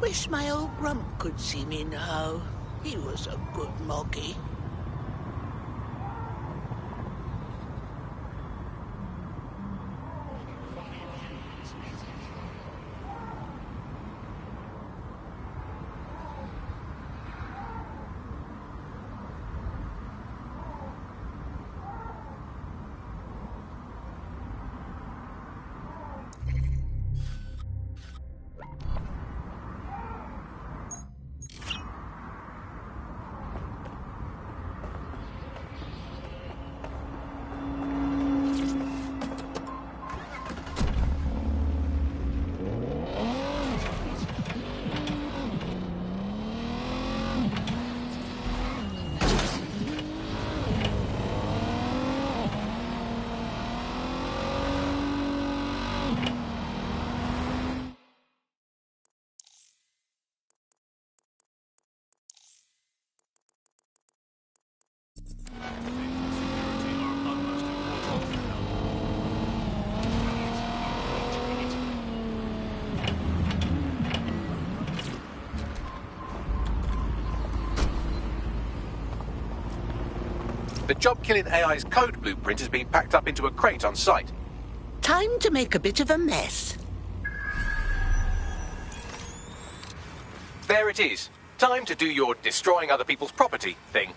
Wish my old grump could see me now. He was a good moggy. The job-killing AI's code blueprint has been packed up into a crate on site. Time to make a bit of a mess. There it is. Time to do your destroying other people's property thing.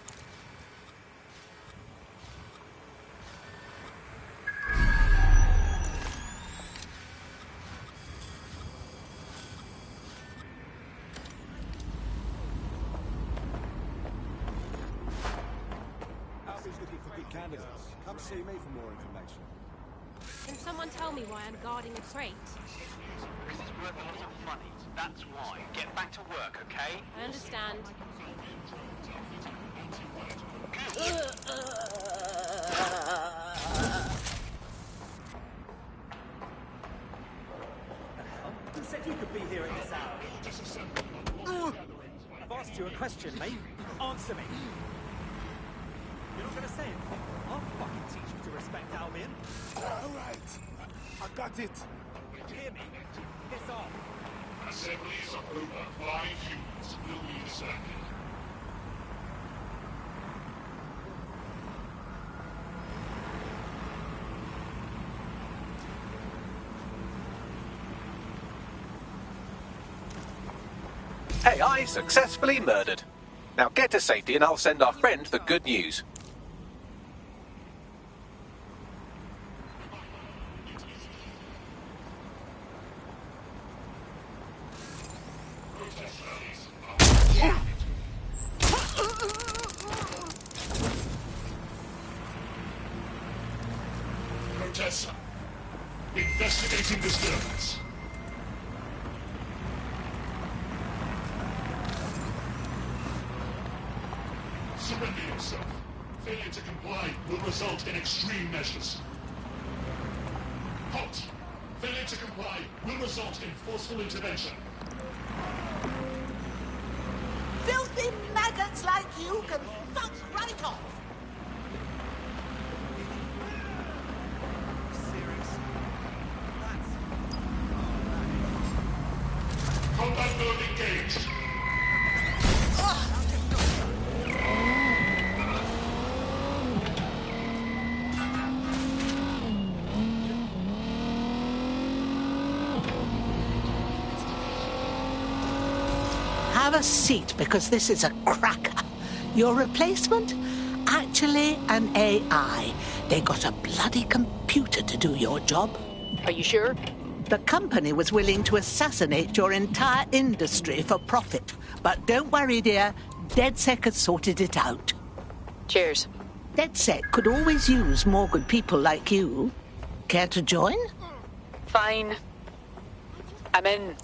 Come see me for more information. Can someone tell me why I'm guarding a crate? Because it's worth a lot of money. That's why. Get back to work, okay? I understand. Who said you could be here at this hour? I've asked you a question, mate. Answer me. You're not going to say anything? I'll fucking teach you to respect Albion. All right. I got it. Hear me? Piss off. Assemblies of over 5 units will be distracted. AI successfully murdered. Now get to safety and I'll send our friend the good news. Protessa, investigating disturbance. Surrender yourself. Failure to comply will result in extreme measures. Halt! Failure to comply will result in forceful intervention. Filthy maggots like you can fuck right off. Combat mode engaged. Have a seat, because this is a cracker. Your replacement? Actually an AI. They got a bloody computer to do your job. Are you sure? The company was willing to assassinate your entire industry for profit. But don't worry, dear. DedSec has sorted it out. Cheers. DedSec could always use more good people like you. Care to join? Fine. I'm in.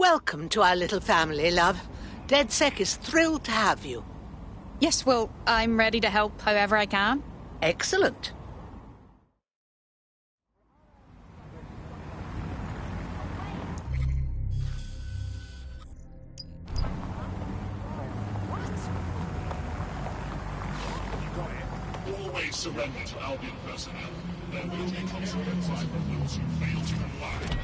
Welcome to our little family, love. DedSec is thrilled to have you. Yes, well, I'm ready to help however I can. Excellent. Always surrender to Albion personnel. There will be consequences for those who fail to comply.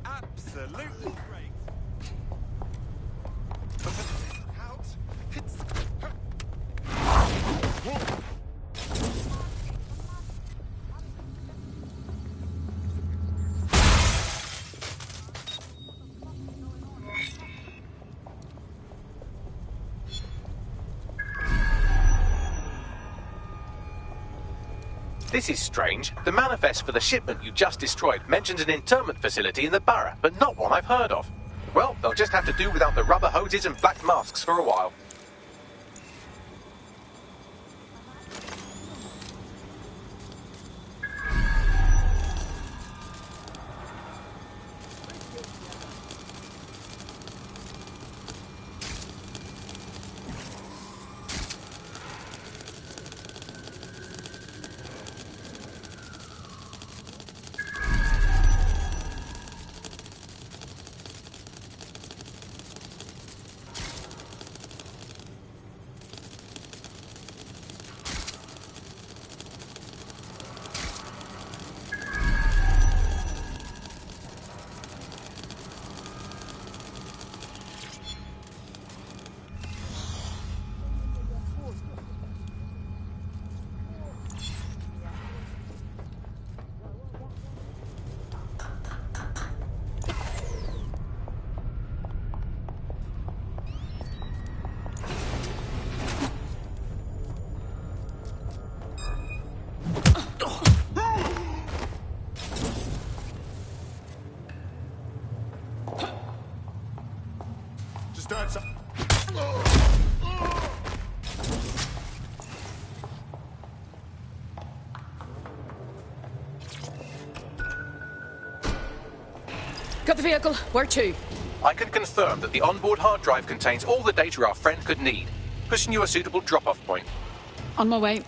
Absolutely great. Out. This is strange. The manifest for the shipment you just destroyed mentions an internment facility in the borough, but not one I've heard of. Well, they'll just have to do without the rubber hoses and black masks for a while. That's Got the vehicle. Where to? I can confirm that the onboard hard drive contains all the data our friend could need, pushing you a suitable drop-off point. On my way.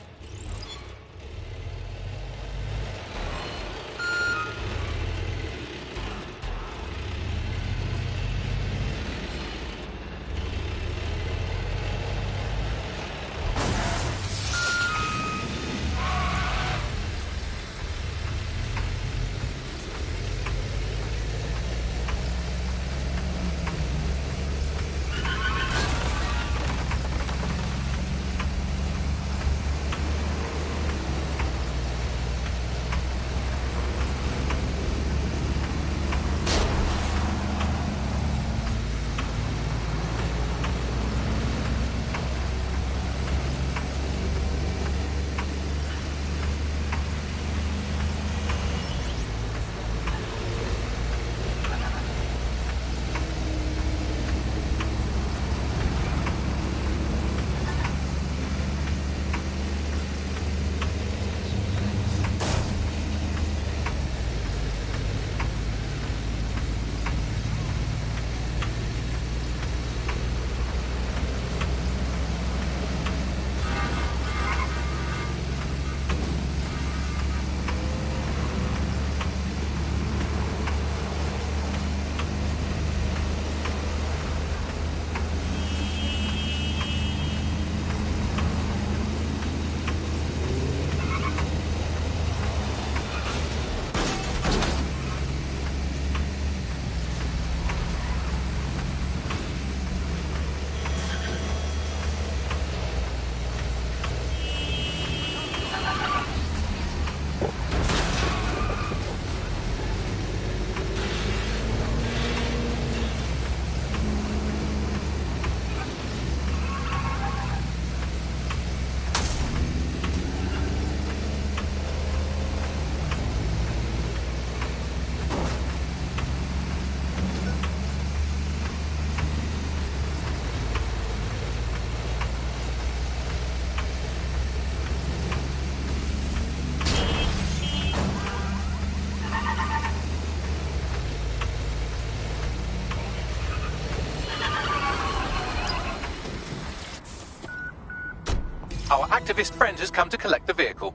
Our activist friend has come to collect the vehicle.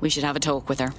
We should have a talk with her.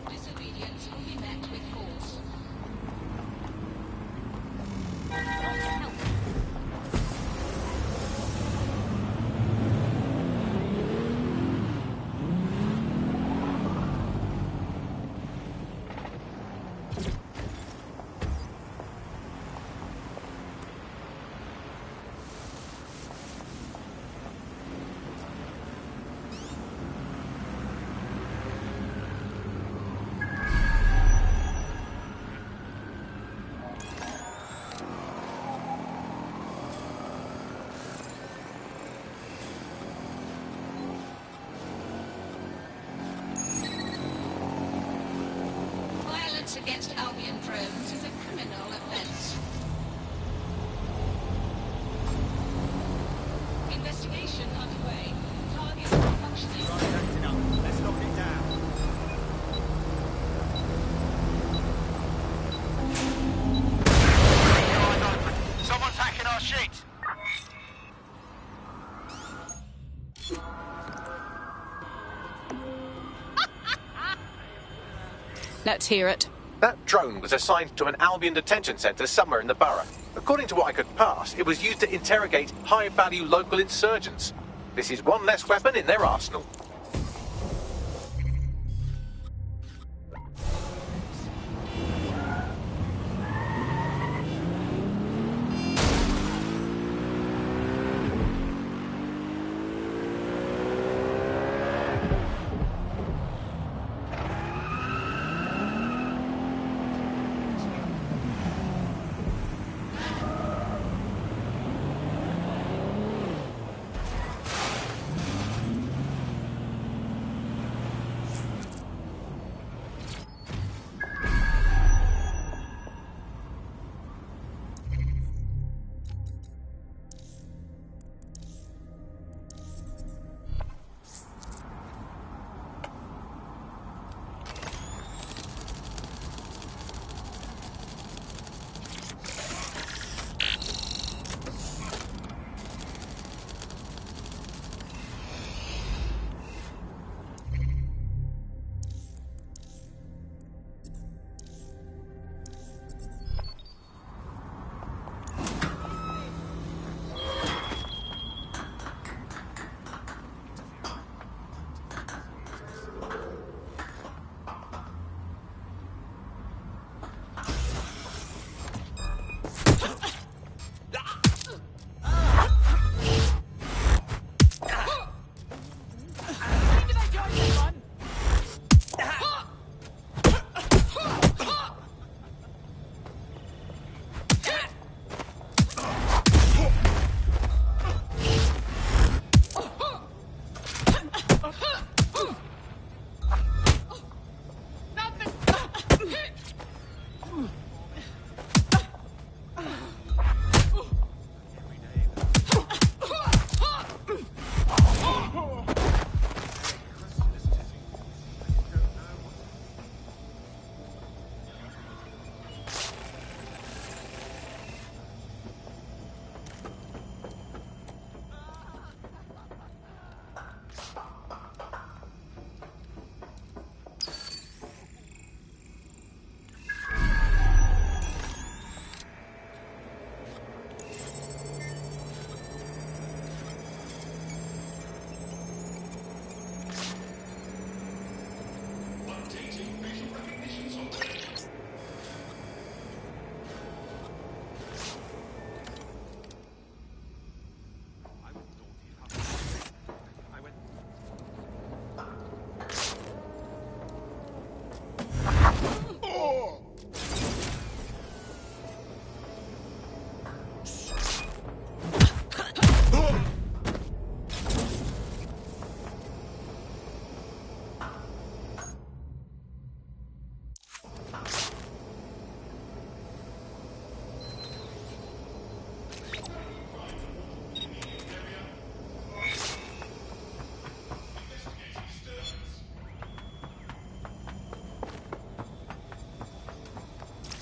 Disobedience will be met with force. Violence against Albion drones is a criminal offense. Investigation underway. Target functioning. Right, acting up. Let's knock it down. Someone's hacking our sheet. Let's hear it. That drone was assigned to an Albion detention centre somewhere in the borough. According to what I could pass, it was used to interrogate high-value local insurgents. This is one less weapon in their arsenal.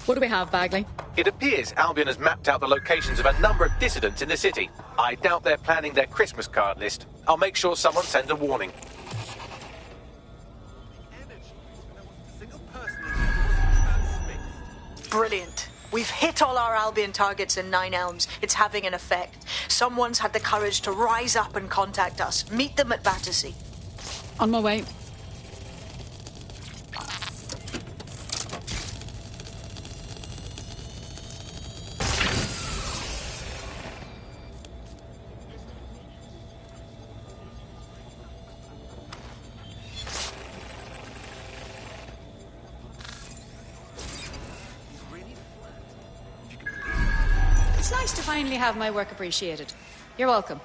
What do we have, Bagley? It appears Albion has mapped out the locations of a number of dissidents in the city. I doubt they're planning their Christmas card list. I'll make sure someone sends a warning. Brilliant. We've hit all our Albion targets in Nine Elms. It's having an effect. Someone's had the courage to rise up and contact us. Meet them at Battersea. On my way. It's nice to finally have my work appreciated. You're welcome.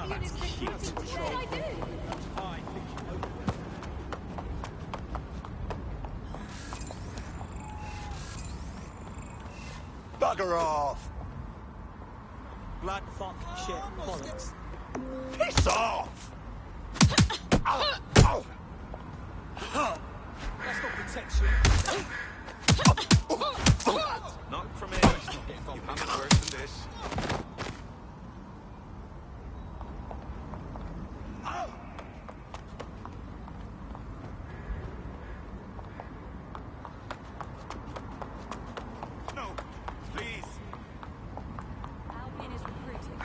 Albion is recruiting. What should I do? I think you know. Bugger off! Blood, fuck, shit, bollocks. Piss off! That's not protection. Not from me. You haven't worse than this. No, please. Albion is recruiting.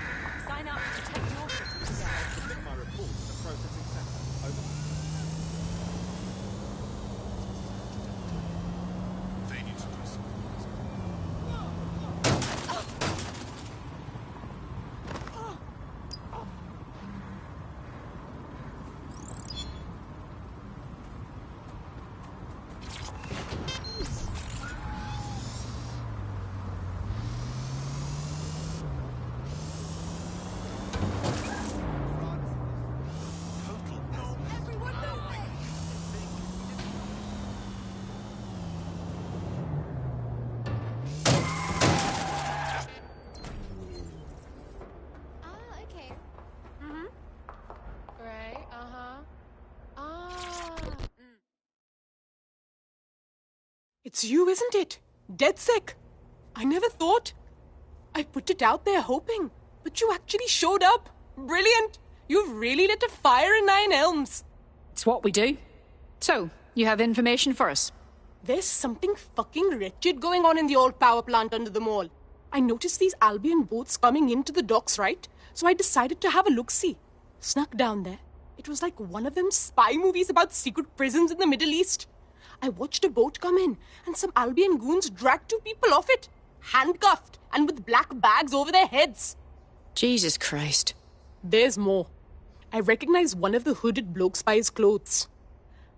Sign up to protect your shipment today. Submit my report to the processing center. Over. They need to listen. Okay. Mm-hmm. Right, It's you, isn't it? Dead sick. I never thought. I put it out there hoping, but you actually showed up. Brilliant. You've really lit a fire in Nine Elms. It's what we do. So, you have information for us? There's something fucking wretched going on in the old power plant under the mall. I noticed these Albion boats coming into the docks, right? So I decided to have a look-see. Snuck down there. It was like one of them spy movies about secret prisons in the Middle East. I watched a boat come in, and some Albion goons dragged 2 people off it, handcuffed and with black bags over their heads. Jesus Christ. There's more. I recognize one of the hooded blokes by his clothes.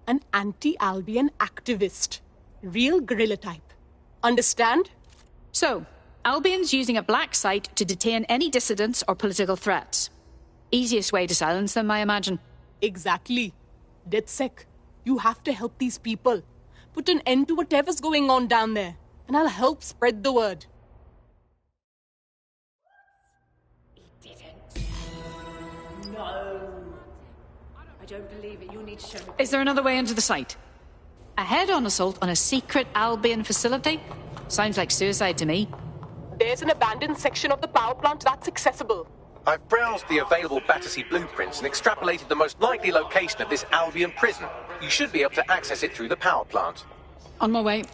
An anti-Albion activist. Real guerrilla type. Understand? So, Albion's using a black site to detain any dissidents or political threats. Easiest way to silence them, I imagine. Exactly. DedSec, you have to help these people. Put an end to whatever's going on down there. And I'll help spread the word. No. I don't believe it. You need to show me. Is there another way into the site? A head-on assault on a secret Albion facility? Sounds like suicide to me. There's an abandoned section of the power plant that's accessible. I've browsed the available Battersea blueprints and extrapolated the most likely location of this Albion prison. You should be able to access it through the power plant. On my way.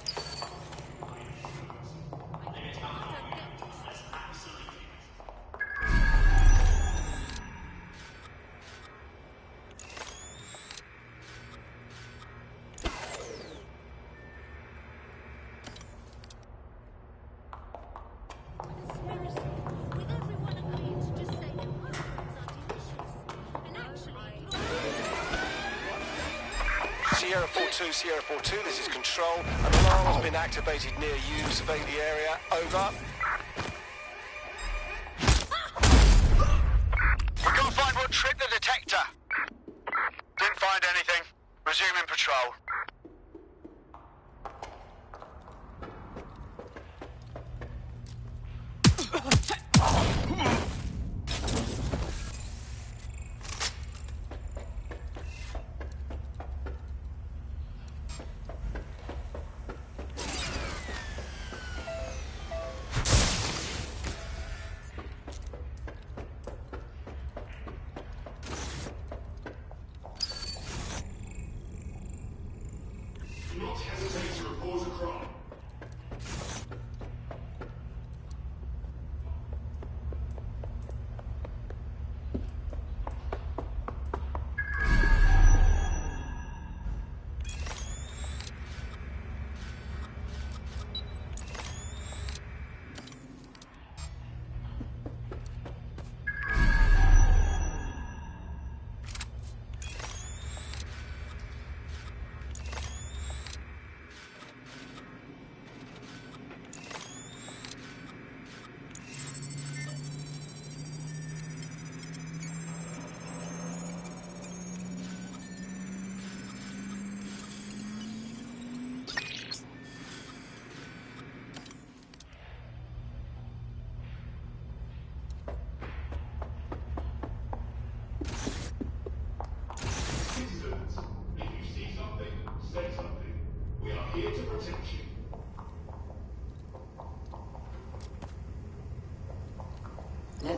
Sierra 4-2, Sierra 4-2, this is Control. An alarm has been activated near you. Survey the area. Over. We can't find what tripped the detector. Didn't find anything. Resuming patrol.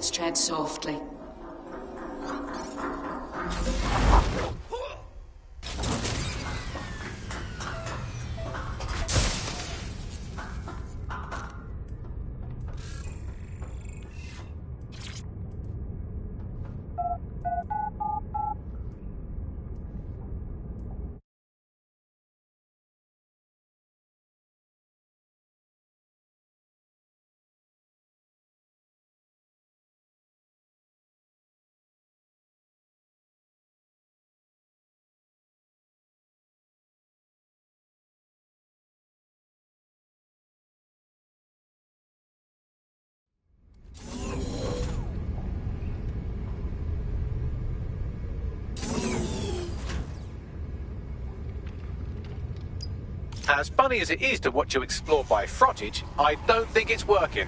Let's tread softly. As funny as it is to watch you explore by frottage, I don't think it's working.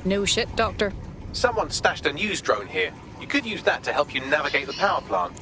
No shit, Doctor. Someone stashed a news drone here. You could use that to help you navigate the power plant.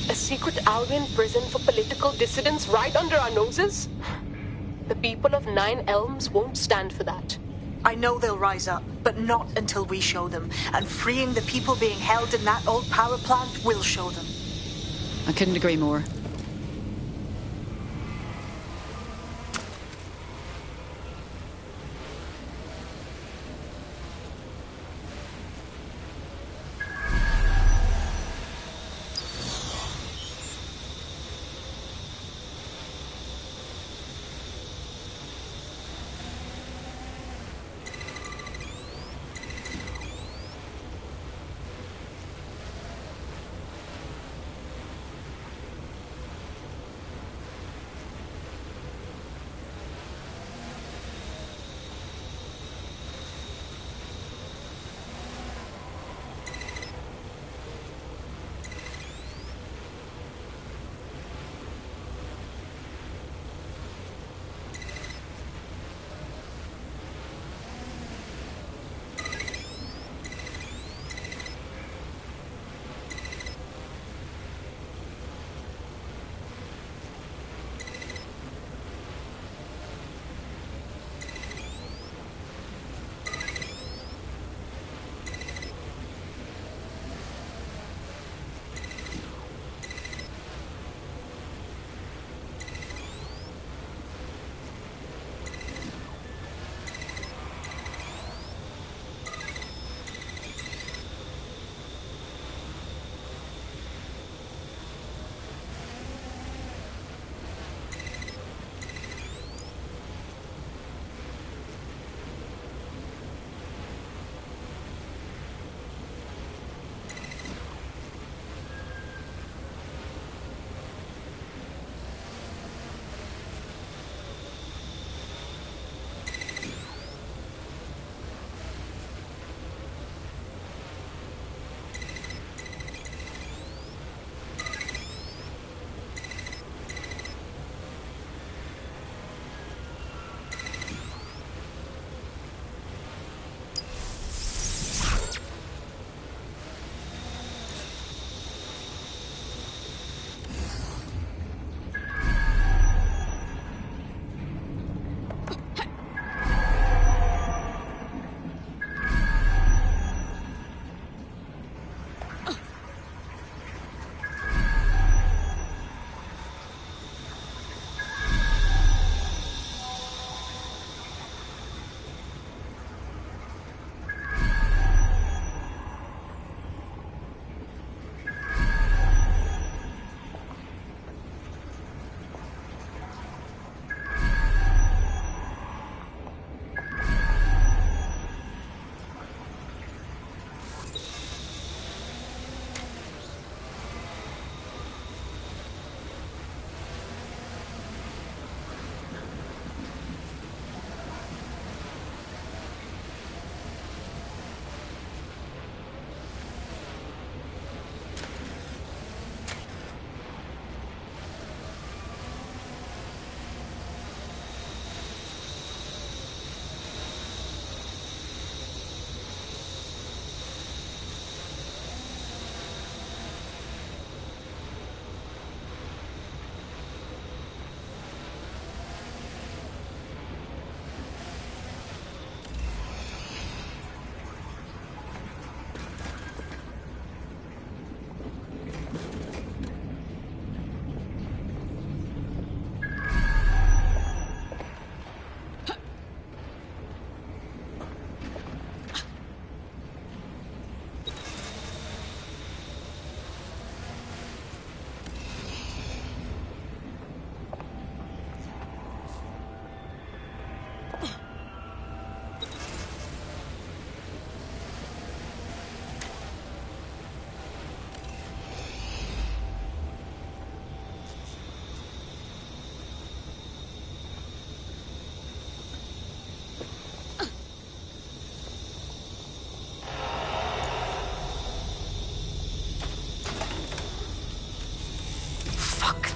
A secret Albion prison for political dissidents right under our noses? The people of Nine Elms won't stand for that. I know they'll rise up, but not until we show them. And freeing the people being held in that old power plant will show them. I couldn't agree more.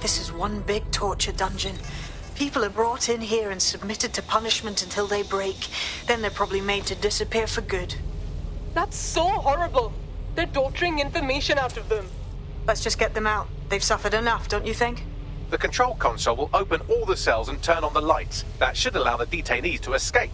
This is one big torture dungeon. People are brought in here and submitted to punishment until they break. Then they're probably made to disappear for good. That's so horrible. They're torturing information out of them. Let's just get them out. They've suffered enough, don't you think? The control console will open all the cells and turn on the lights. That should allow the detainees to escape.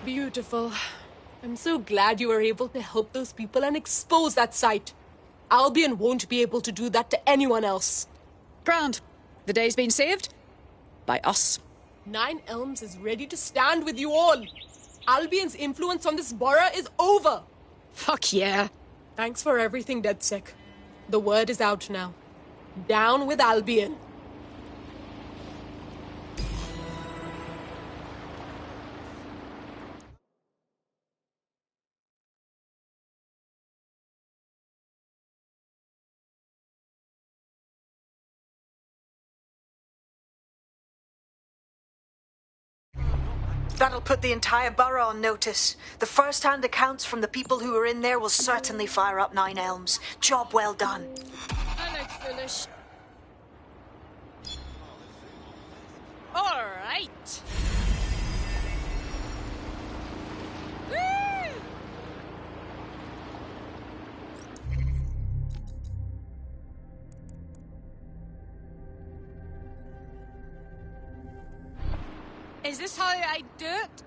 Beautiful. I'm so glad you were able to help those people and expose that site. Albion won't be able to do that to anyone else. Grand. The day's been saved. By us. Nine Elms is ready to stand with you all. Albion's influence on this borough is over. Fuck yeah. Thanks for everything, DedSec. The word is out now. Down with Albion. That'll put the entire borough on notice. The first-hand accounts from the people who were in there will certainly fire up Nine Elms. Job well done. I like foolish. All right. Woo! Is this how I do it?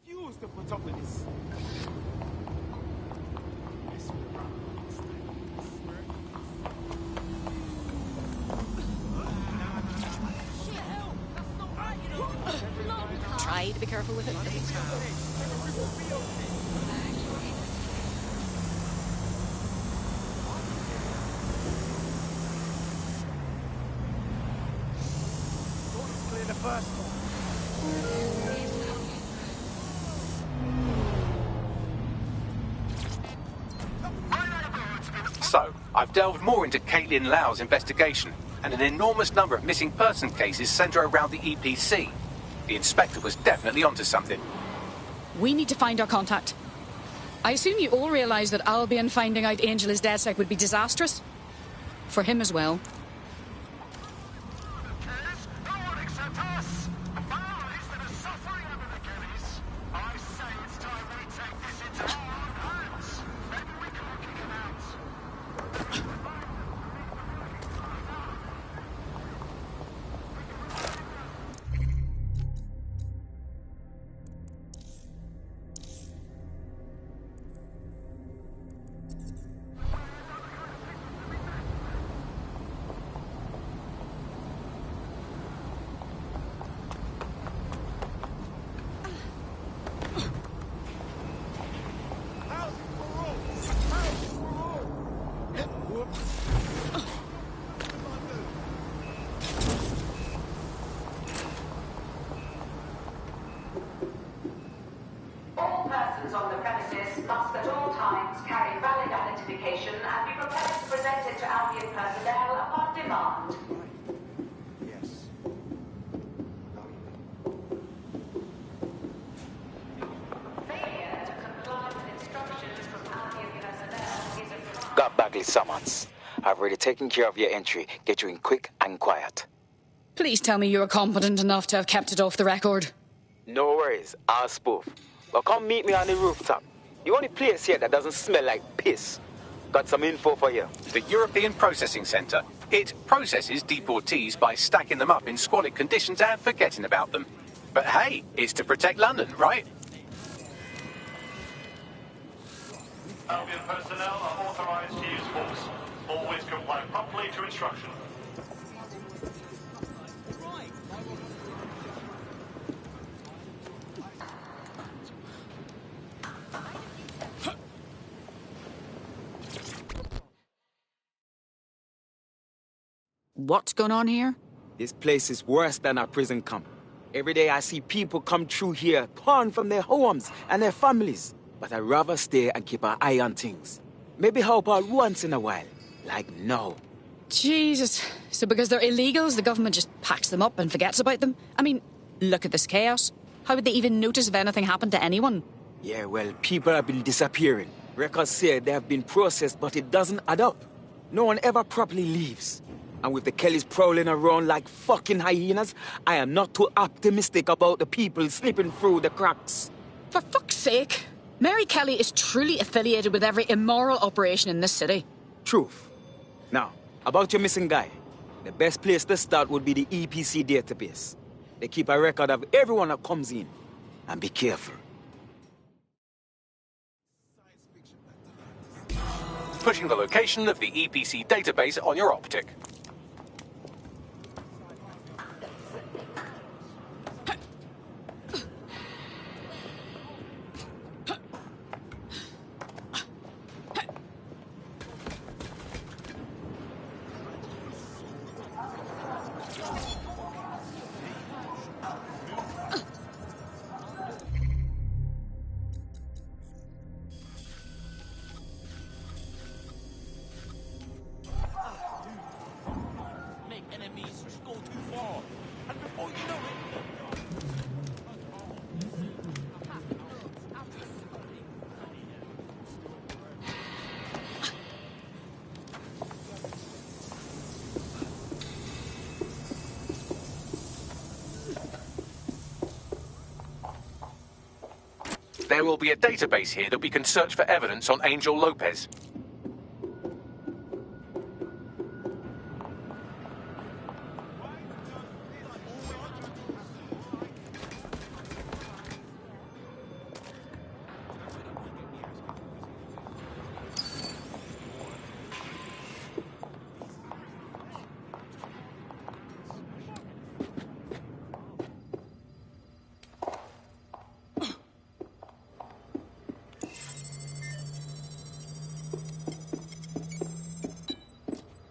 Refuse to put up with this. Try to be careful with it. Clear the first one. So, I've delved more into Caitlin Lau's investigation, and an enormous number of missing person cases centre around the EPC. The inspector was definitely onto something. We need to find our contact. I assume you all realise that Albion finding out Angel is DedSec would be disastrous? For him as well. premises must at all times carry valid identification and be prepared to present it to Albion personnel upon demand. Failure to comply with instructions from Albion personnel is a crime. Got Bagley summons. I've already taken care of your entry. Get you in quick and quiet. Please tell me you're competent enough to have kept it off the record. No worries, I'll spoof. Well, come meet me on the rooftop. The only place here that doesn't smell like piss. Got some info for you. The European Processing Centre. It processes deportees by stacking them up in squalid conditions and forgetting about them. But hey, it's to protect London, right? Albion personnel are authorized to use force. Always comply promptly to instruction. What's going on here? This place is worse than a prison camp. Every day I see people come through here, torn from their homes and their families. But I'd rather stay and keep an eye on things. Maybe help out once in a while. Like now. Jesus. So because they're illegals, the government just packs them up and forgets about them? I mean, look at this chaos. How would they even notice if anything happened to anyone? Yeah, well, people have been disappearing. Records say they have been processed, but it doesn't add up. No one ever properly leaves. And with the Kellys prowling around like fucking hyenas, I am not too optimistic about the people slipping through the cracks. For fuck's sake. Mary Kelly is truly affiliated with every immoral operation in this city. Truth. Now, about your missing guy. The best place to start would be the EPC database. They keep a record of everyone that comes in. And be careful. Pushing the location of the EPC database on your optic. There will be a database here that we can search for evidence on Angel Lopez.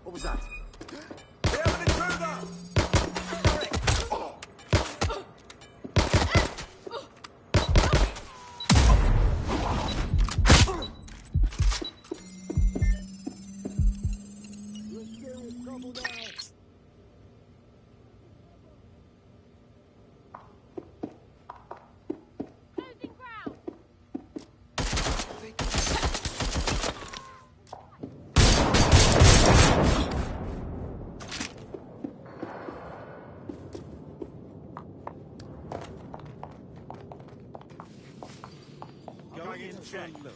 What was that? Look.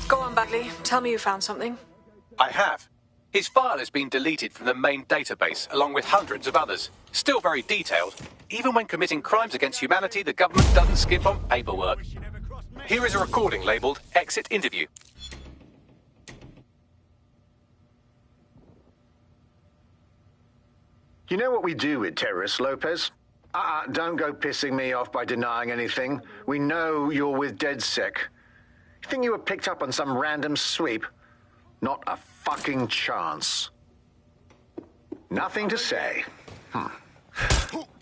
Go on, Bagley. Tell me you found something. I have. His file has been deleted from the main database, along with hundreds of others. Still very detailed. Even when committing crimes against humanity, the government doesn't skip on paperwork. Here is a recording labelled Exit Interview. You know what we do with terrorists, Lopez? Don't go pissing me off by denying anything. We know you're with DedSec. You think you were picked up on some random sweep? Not a fucking chance. Nothing to say.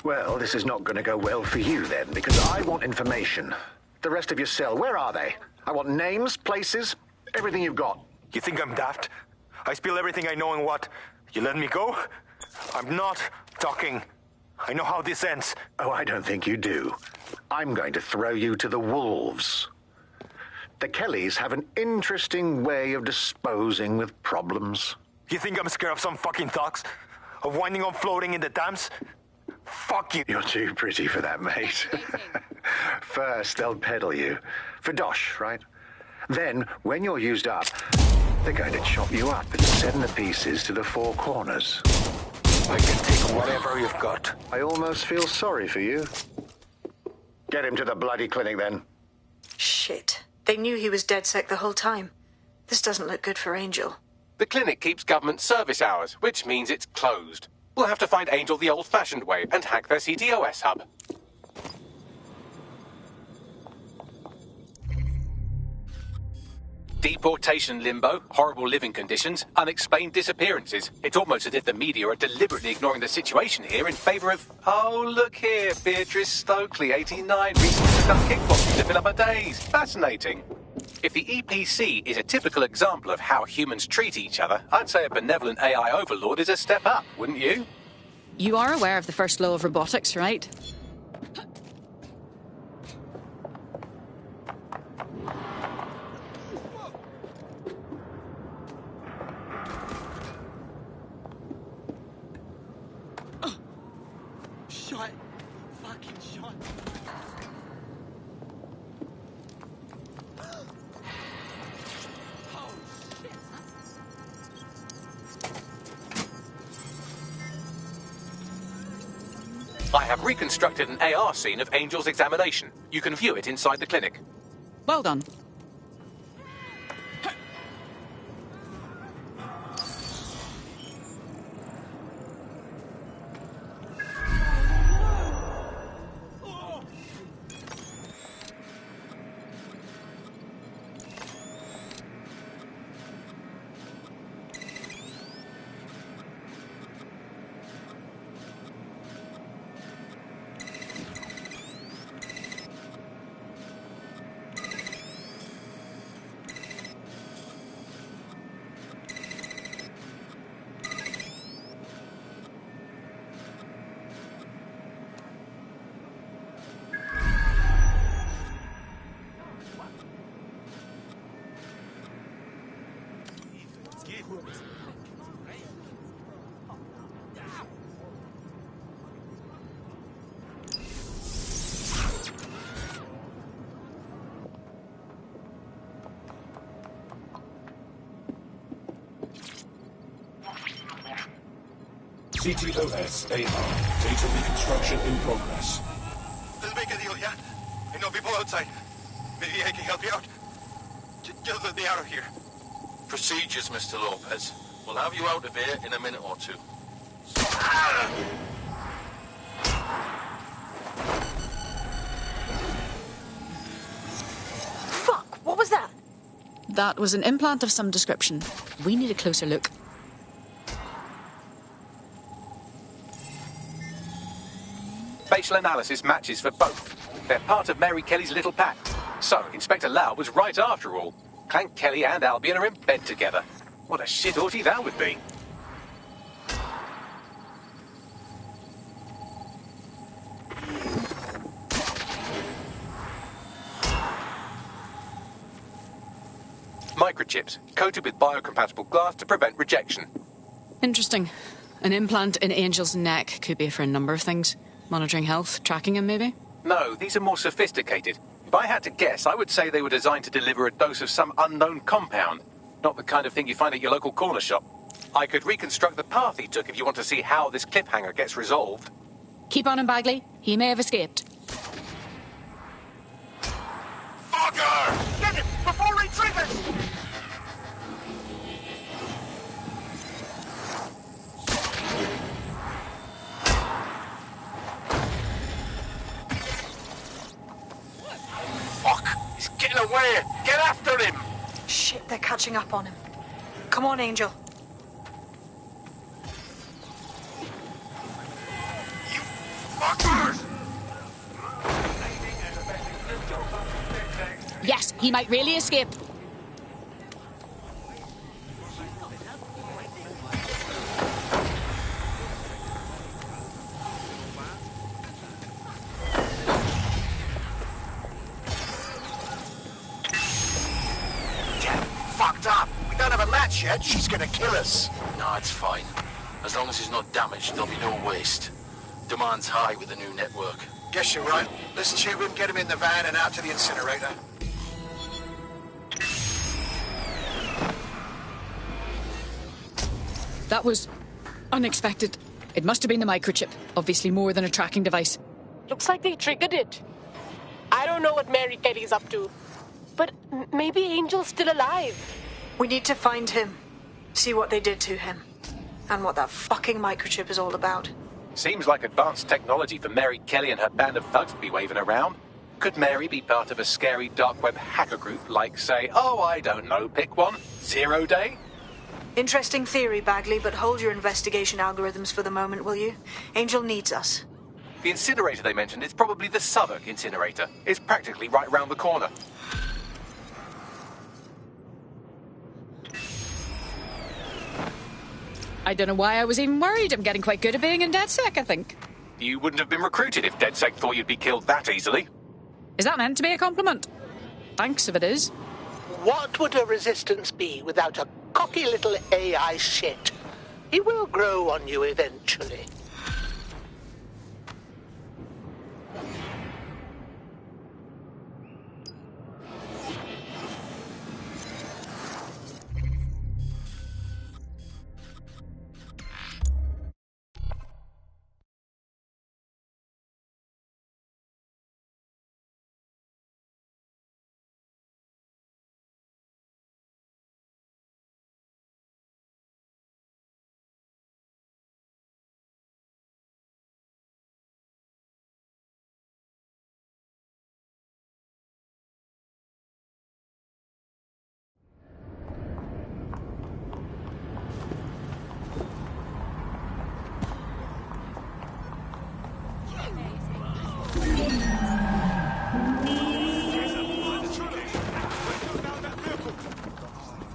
Well, this is not going to go well for you then, because I want information. The rest of your cell, where are they? I want names, places, everything you've got. You think I'm daft? I spill everything I know and what? You let me go? I'm not talking. I know how this ends. Oh, I don't think you do. I'm going to throw you to the wolves. The Kellys have an interesting way of disposing with problems. You think I'm scared of some fucking thugs? Of winding up floating in the dams? Fuck you. You're too pretty for that, mate. First, they'll peddle you. For dosh, right? Then, when you're used up, they're going to chop you up and send the pieces to the four corners. I can take whatever you've got. I almost feel sorry for you. Get him to the bloody clinic, then. Shit. They knew he was DedSec the whole time. This doesn't look good for Angel. The clinic keeps government service hours, which means it's closed. We'll have to find Angel the old-fashioned way and hack their CTOS hub. Deportation limbo, horrible living conditions, unexplained disappearances. It's almost as if the media are deliberately ignoring the situation here in favour of... Oh, look here, Beatrice Stokely, 89, recently done kickboxing to fill up her days. Fascinating. If the EPC is a typical example of how humans treat each other, I'd say a benevolent AI overlord is a step up, wouldn't you? You are aware of the first law of robotics, right? Shot. Fucking shot. I have reconstructed an AR scene of Angel's examination. You can view it inside the clinic. Well done. CTOS AR. Data reconstruction in progress. Let's make a deal, yeah? I know people outside. Maybe I can help you out. Just let me out of here. Procedures, Mr. Lopez. We'll have you out of here in a minute or two. Fuck! What was that? That was an implant of some description. We need a closer look. Facial analysis matches for both. They're part of Mary Kelly's little pack. So, Inspector Lau was right after all. Clank Kelly and Albion are in bed together. What a shit orgy that would be. Microchips, coated with biocompatible glass to prevent rejection. Interesting. An implant in Angel's neck could be for a number of things. Monitoring health, tracking him, maybe? No, these are more sophisticated. If I had to guess, I would say they were designed to deliver a dose of some unknown compound. Not the kind of thing you find at your local corner shop. I could reconstruct the path he took if you want to see how this cliffhanger gets resolved. Keep on him, Bagley. He may have escaped. Fucker! Get him before he triggers! away! Get after him! Shit, they're catching up on him. Come on, Angel. You fuckers! Yes, he might really escape. Fucked up. We don't have a match yet. She's gonna kill us. No, it's fine. As long as he's not damaged, there'll be no waste. Demand's high with the new network. Guess you're right. Let's tube him, get him in the van and out to the incinerator. That was unexpected. It must have been the microchip. Obviously more than a tracking device. Looks like they triggered it. I don't know what Mary Kelly's up to. But maybe Angel's still alive. We need to find him. See what they did to him. And what that fucking microchip is all about. Seems like advanced technology for Mary Kelly and her band of thugs to be waving around. Could Mary be part of a scary dark web hacker group like, say, oh, I don't know, pick one, 0 Day? Interesting theory, Bagley, but hold your investigation algorithms for the moment, will you? Angel needs us. The incinerator they mentioned is probably the Southwark incinerator. It's practically right round the corner. I don't know why I was even worried. I'm getting quite good at being in DedSec, I think. You wouldn't have been recruited if DedSec thought you'd be killed that easily. Is that meant to be a compliment? Thanks if it is. What would a resistance be without a cocky little AI shit? He will grow on you eventually.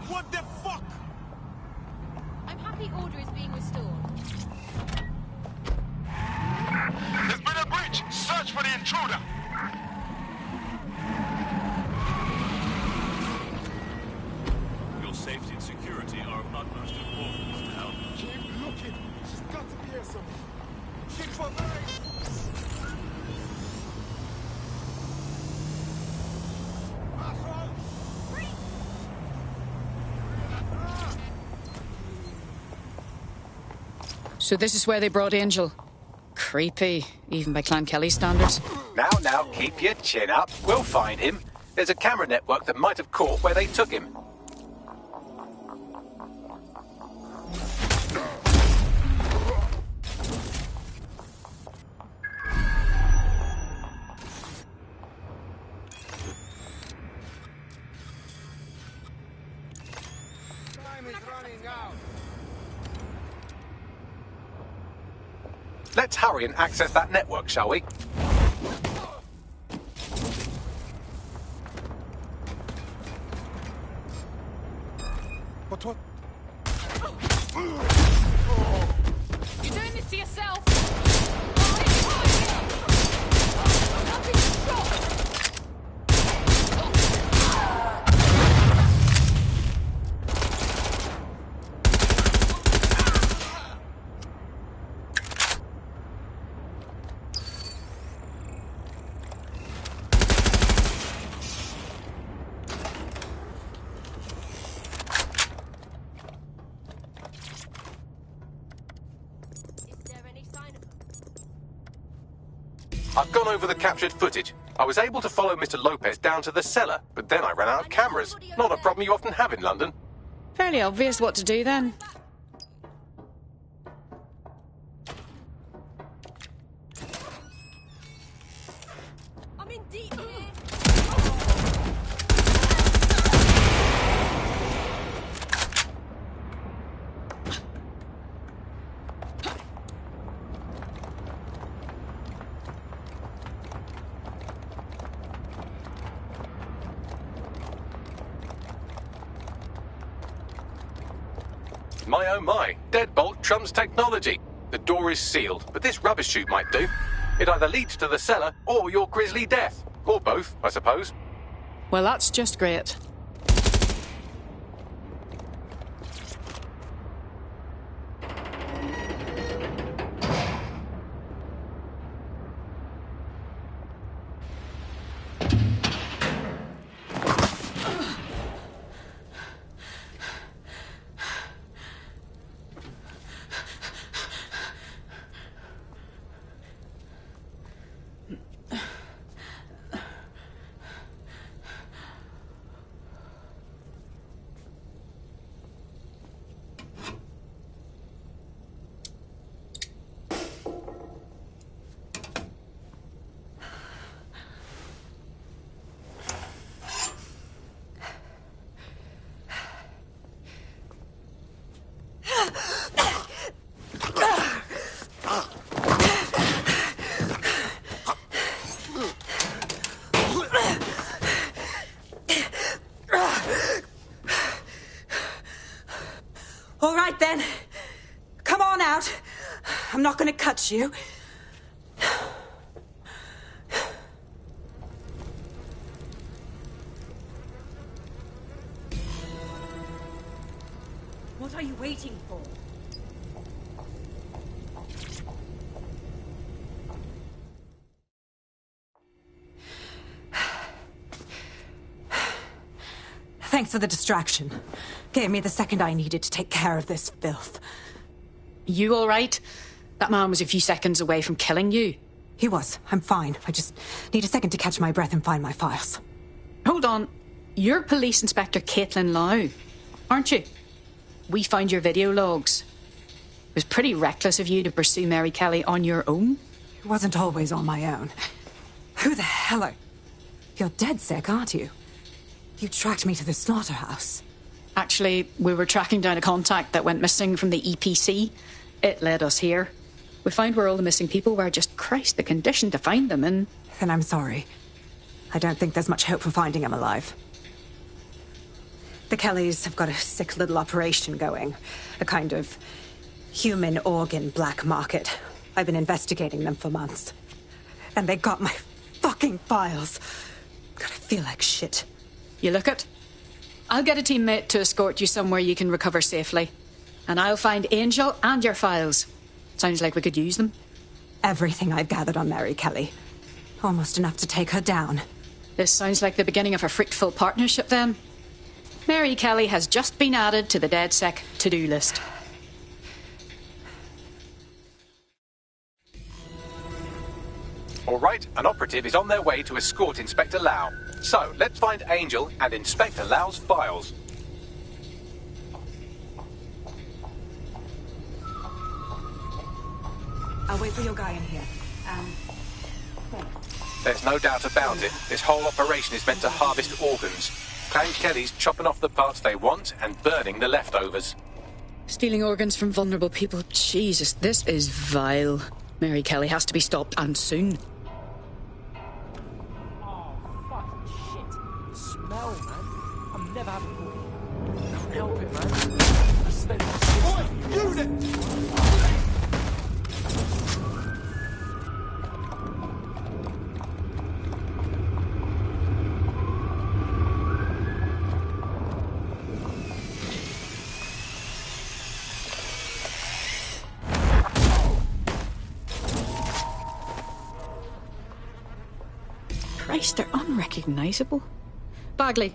What the fuck? I'm happy order is being restored. There's been a breach! Search for the intruder! Your safety and security are of utmost importance now. Keep looking. She's got to be here somewhere. Keep for So this is where they brought Angel. Creepy, even by Clan Kelly standards. Now, keep your chin up. We'll find him. There's a camera network that might have caught where they took him. Time is running out. Let's hurry and access that network, shall we? But what? You're doing this to yourself. I've gone over the captured footage. I was able to follow Mr. Lopez down to the cellar, but then I ran out of cameras. Not a problem you often have in London. Fairly obvious what to do then. I'm in deep here. My oh my, deadbolt trumps technology. The door is sealed, but this rubbish chute might do. It either leads to the cellar or your grisly death. Or both, I suppose. Well, that's just great. All right then. Come on out. I'm not going to cut you. What are you waiting for? Thanks for the distraction. Gave me the second I needed to take care of this filth. You all right? That man was a few seconds away from killing you. He was. I'm fine. I just need a second to catch my breath and find my files. Hold on. You're Police Inspector Caitlin Lau, aren't you? We found your video logs. It was pretty reckless of you to pursue Mary Kelly on your own. It wasn't always on my own. Who the hell are... You're dead sick, aren't you? You tracked me to the slaughterhouse. Actually, we were tracking down a contact that went missing from the EPC. It led us here. We found where all the missing people were. Just Christ, the condition to find them in. Then I'm sorry. I don't think there's much hope for finding him alive. The Kellys have got a sick little operation going. A kind of human organ black market. I've been investigating them for months. And they got my fucking files. God, I feel like shit. You look it. I'll get a teammate to escort you somewhere you can recover safely. And I'll find Angel and your files. Sounds like we could use them. Everything I've gathered on Mary Kelly. Almost enough to take her down. This sounds like the beginning of a fruitful partnership then. Mary Kelly has just been added to the DedSec to-do list. All right, an operative is on their way to escort Inspector Lau. So, let's find Angel and Inspector Lau's files. I'll wait for your guy in here. There's no doubt about it. This whole operation is meant to harvest organs. Clan Kelly's chopping off the parts they want and burning the leftovers. Stealing organs from vulnerable people. Jesus, this is vile. Mary Kelly has to be stopped, and soon. Oh, fucking shit. The smell, man. I'm never having more. Can't help it, man. The stench of unit! Christ, they're unrecognisable. Bagley,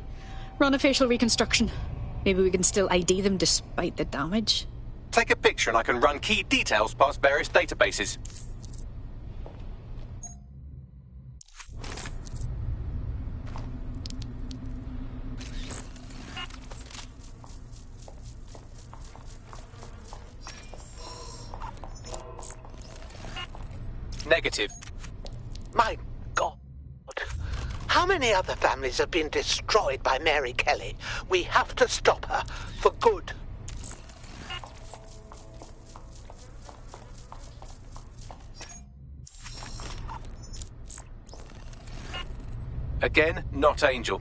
run a facial reconstruction. Maybe we can still ID them despite the damage. Take a picture and I can run key details past various databases. Negative. My God. How many other families have been destroyed by Mary Kelly? We have to stop her for good. Again, not Angel.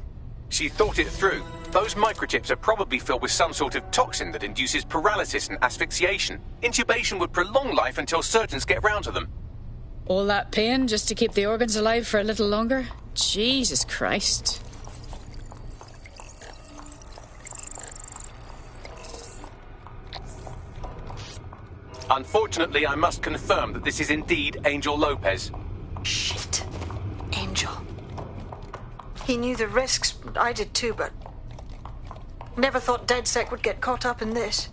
She thought it through. Those microchips are probably filled with some sort of toxin that induces paralysis and asphyxiation. Intubation would prolong life until surgeons get round to them. All that pain just to keep the organs alive for a little longer? Jesus Christ. Unfortunately, I must confirm that this is indeed Angel Lopez. Shit. Angel. He knew the risks. I did too, but never thought DedSec would get caught up in this.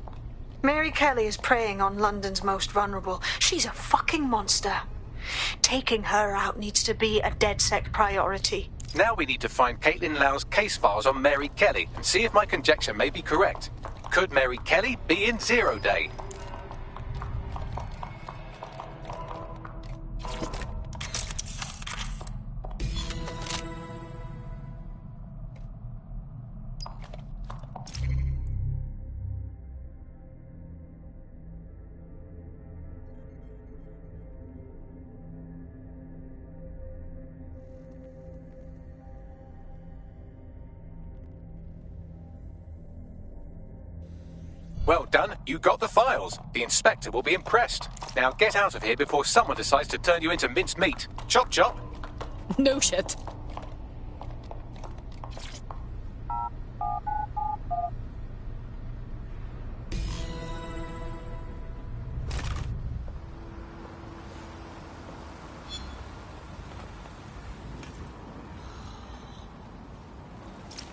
Mary Kelly is preying on London's most vulnerable. She's a fucking monster. Taking her out needs to be a DedSec priority. Now we need to find Caitlin Lau's case files on Mary Kelly and see if my conjecture may be correct. Could Mary Kelly be in Zero Day? Well done, you got the files. The inspector will be impressed. Now get out of here before someone decides to turn you into minced meat. Chop chop. No shit.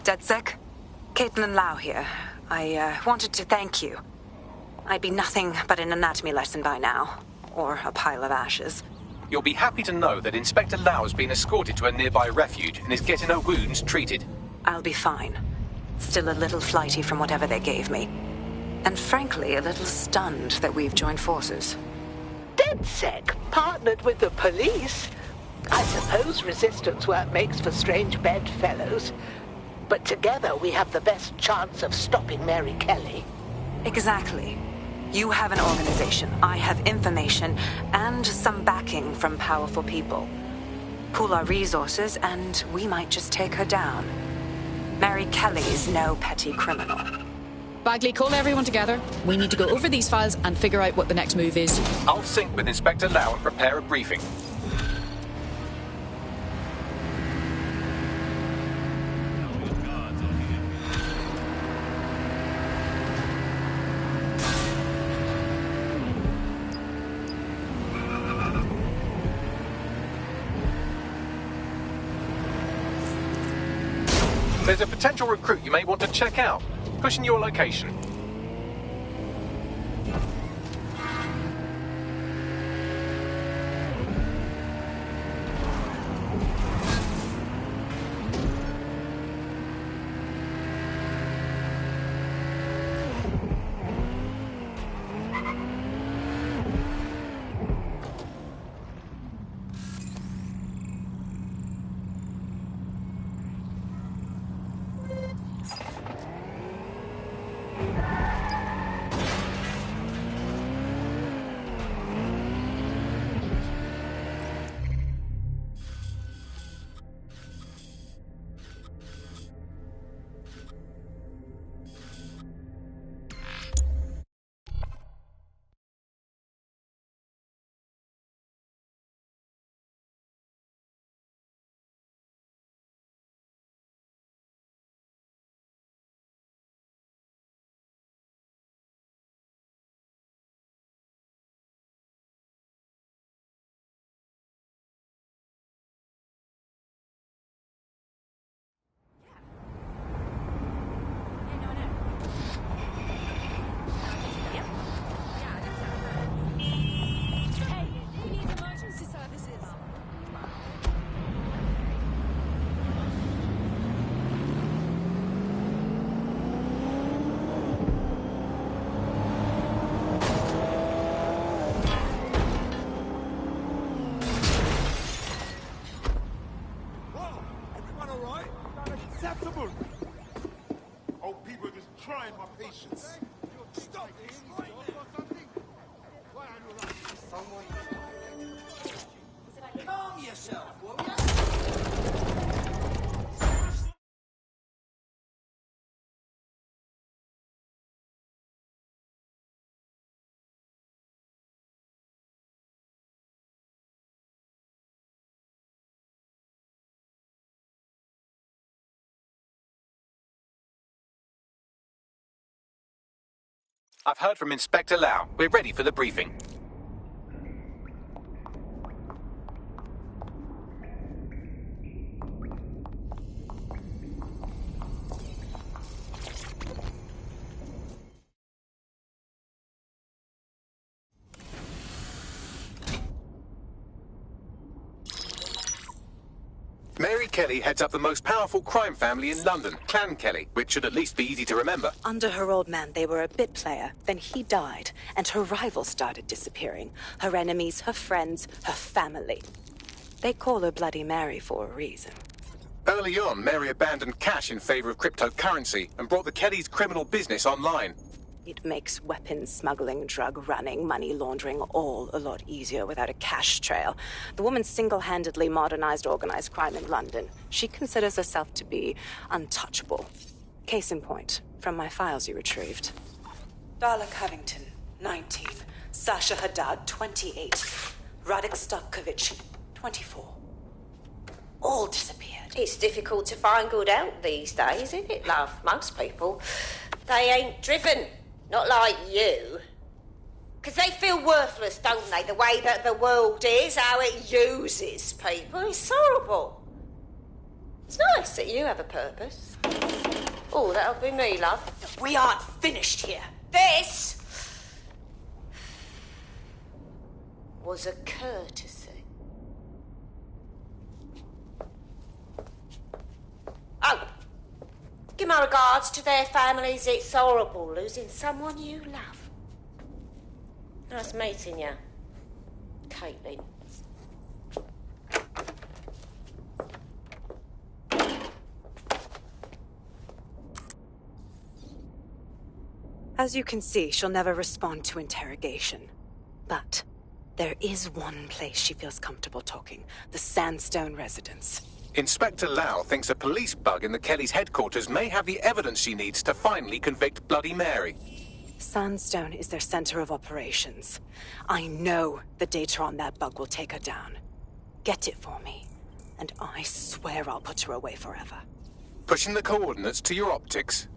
DedSec? Caitlin Lau here. I wanted to thank you. I'd be nothing but an anatomy lesson by now. Or a pile of ashes. You'll be happy to know that Inspector Lau has been escorted to a nearby refuge and is getting her wounds treated. I'll be fine. Still a little flighty from whatever they gave me. And frankly, a little stunned that we've joined forces. DedSec partnered with the police. I suppose resistance work makes for strange bedfellows. But together we have the best chance of stopping Mary Kelly. Exactly. You have an organization, I have information, and some backing from powerful people. Pool our resources, and we might just take her down. Mary Kelly's no petty criminal. Bagley, call everyone together. We need to go over these files and figure out what the next move is. I'll sync with Inspector Lau and prepare a briefing. There's a potential recruit you may want to check out. Pushing your location. I've heard from Inspector Lau. We're ready for the briefing. Mary Kelly heads up the most powerful crime family in London, Clan Kelly, which should at least be easy to remember. Under her old man, they were a bit player. Then he died, and her rivals started disappearing. Her enemies, her friends, her family. They call her Bloody Mary for a reason. Early on, Mary abandoned cash in favor of cryptocurrency and brought the Kellys' criminal business online. It makes weapons smuggling, drug running, money laundering all a lot easier without a cash trail. The woman single-handedly modernized organized crime in London. She considers herself to be untouchable. Case in point, from my files you retrieved. Darla Covington, 19. Sasha Haddad, 28. Radek Stokovich, 24. All disappeared. It's difficult to find good help these days, isn't it, love? Most people, they ain't driven. Not like you. Because they feel worthless, don't they? The way that the world is, how it uses people. It's horrible. It's nice that you have a purpose. Oh, that'll be me, love. We aren't finished here. This was a courtesy. Oh. Give my regards to their families. It's horrible losing someone you love. Nice meeting you, Caitlin. As you can see, she'll never respond to interrogation. But there is one place she feels comfortable talking. The Sandstone residence. Inspector Lau thinks a police bug in the Kellys' headquarters may have the evidence she needs to finally convict Bloody Mary. Sandstone is their center of operations. I know the data on that bug will take her down. Get it for me, and I swear I'll put her away forever. Pushing the coordinates to your optics.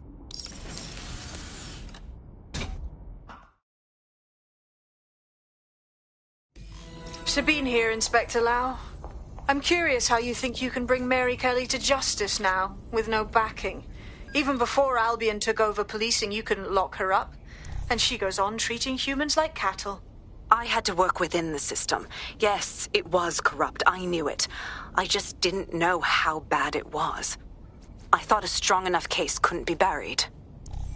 Sabine here, Inspector Lau. I'm curious how you think you can bring Mary Kelly to justice now, with no backing. Even before Albion took over policing, you couldn't lock her up. And she goes on treating humans like cattle. I had to work within the system. Yes, it was corrupt. I knew it. I just didn't know how bad it was. I thought a strong enough case couldn't be buried.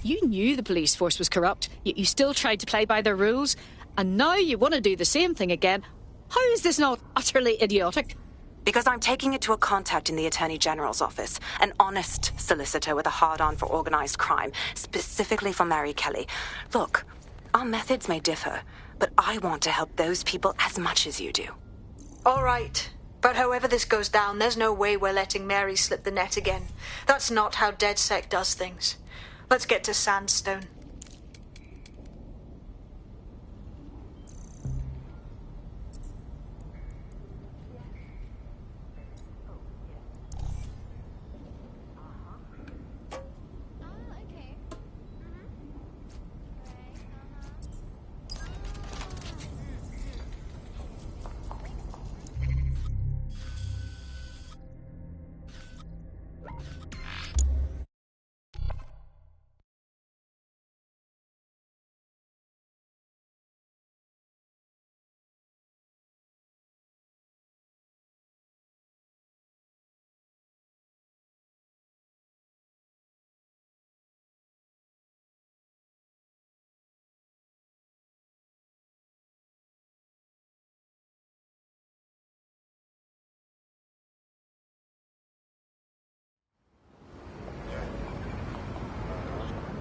You knew the police force was corrupt, yet you still tried to play by their rules. And now you want to do the same thing again. How is this not utterly idiotic? Because I'm taking it to a contact in the Attorney General's office, an honest solicitor with a hard-on for organized crime, specifically for Mary Kelly. Look, our methods may differ, but I want to help those people as much as you do. All right. But however this goes down, there's no way we're letting Mary slip the net again. That's not how DedSec does things. Let's get to Sandstone.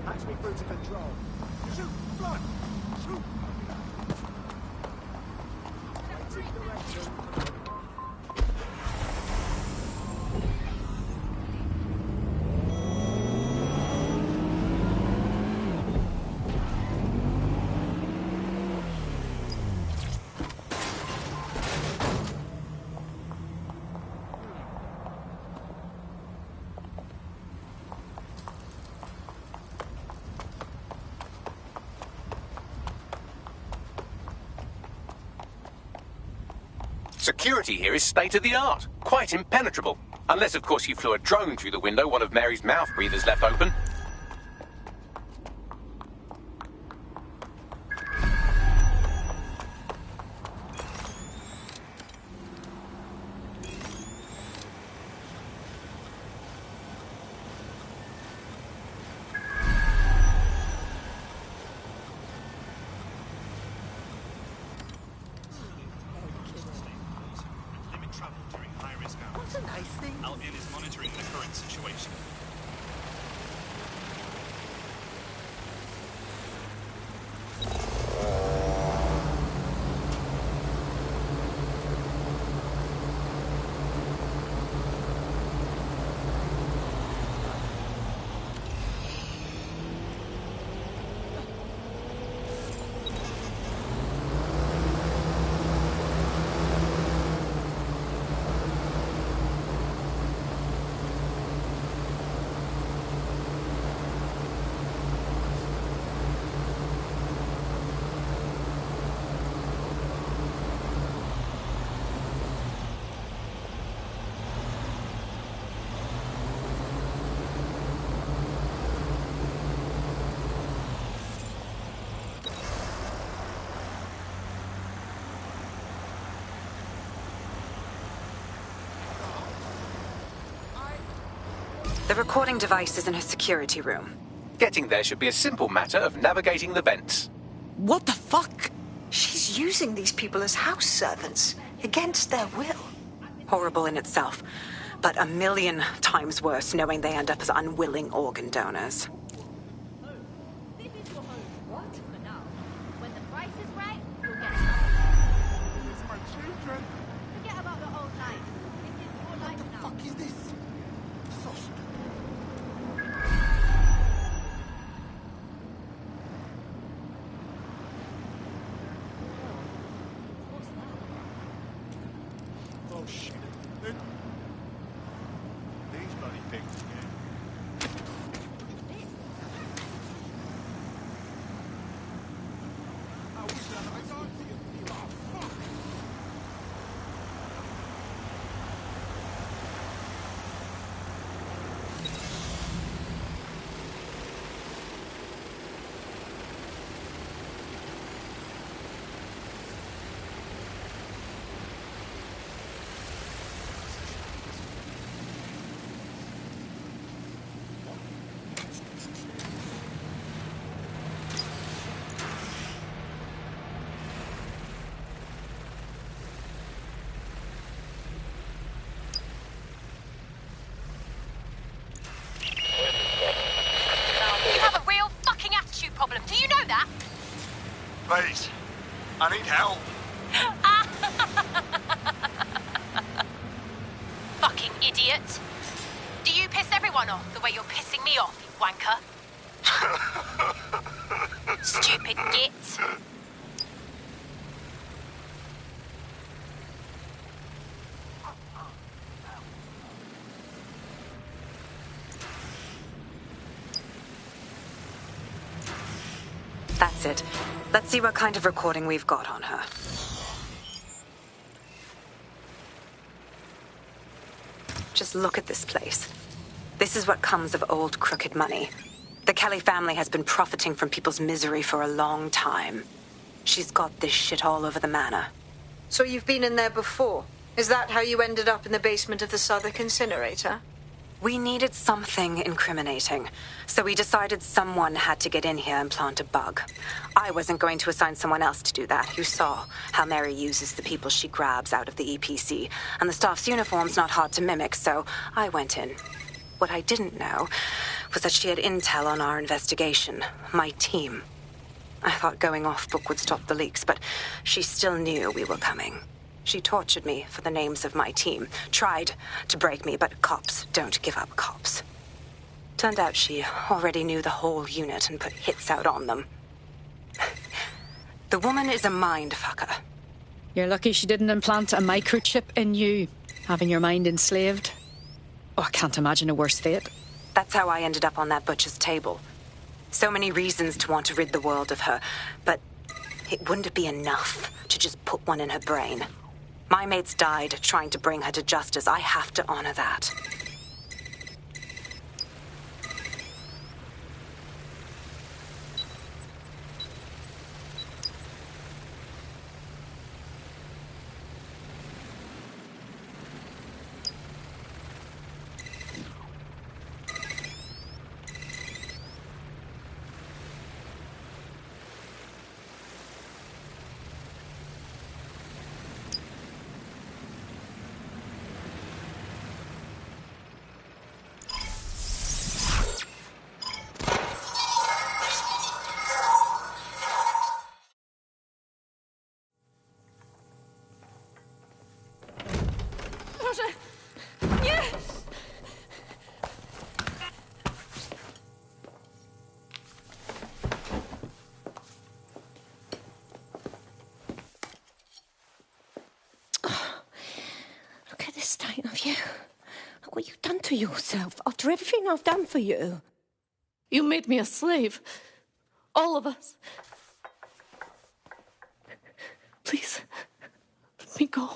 Patch me through to control. Shoot! Front! Shoot! Waiting direction. Security here is state-of-the-art, quite impenetrable. Unless, of course, you flew a drone through the window one of Mary's mouth breathers left open. Albion is monitoring the current situation. The recording device is in her security room. Getting there should be a simple matter of navigating the vents. What the fuck? She's using these people as house servants, against their will. Horrible in itself, but a million times worse knowing they end up as unwilling organ donors. Oh shit. These bloody things again. I wish I don't see you. Fuck. Please, I need help. Fucking idiot. Do you piss everyone off the way you're pissing me off, you wanker? Stupid git. That's it. Let's see what kind of recording we've got on her. Just look at this place. This is what comes of old crooked money. The Kelly family has been profiting from people's misery for a long time. She's got this shit all over the manor. So you've been in there before? Is that how you ended up in the basement of the Southwark incinerator? We needed something incriminating, so we decided someone had to get in here and plant a bug. I wasn't going to assign someone else to do that. You saw how Mary uses the people she grabs out of the EPC, and the staff's uniform's not hard to mimic, so I went in. What I didn't know was that she had intel on our investigation, my team. I thought going off book would stop the leaks, but she still knew we were coming. She tortured me for the names of my team, tried to break me, but cops don't give up cops. Turned out she already knew the whole unit and put hits out on them. The woman is a mind fucker. You're lucky she didn't implant a microchip in you, having your mind enslaved. Oh, I can't imagine a worse fate. That's how I ended up on that butcher's table. So many reasons to want to rid the world of her, but it wouldn't be enough to just put one in her brain. My mates died trying to bring her to justice. I have to honor that. What you've done to yourself after everything I've done for you. You made me a slave. All of us. Please, let me go.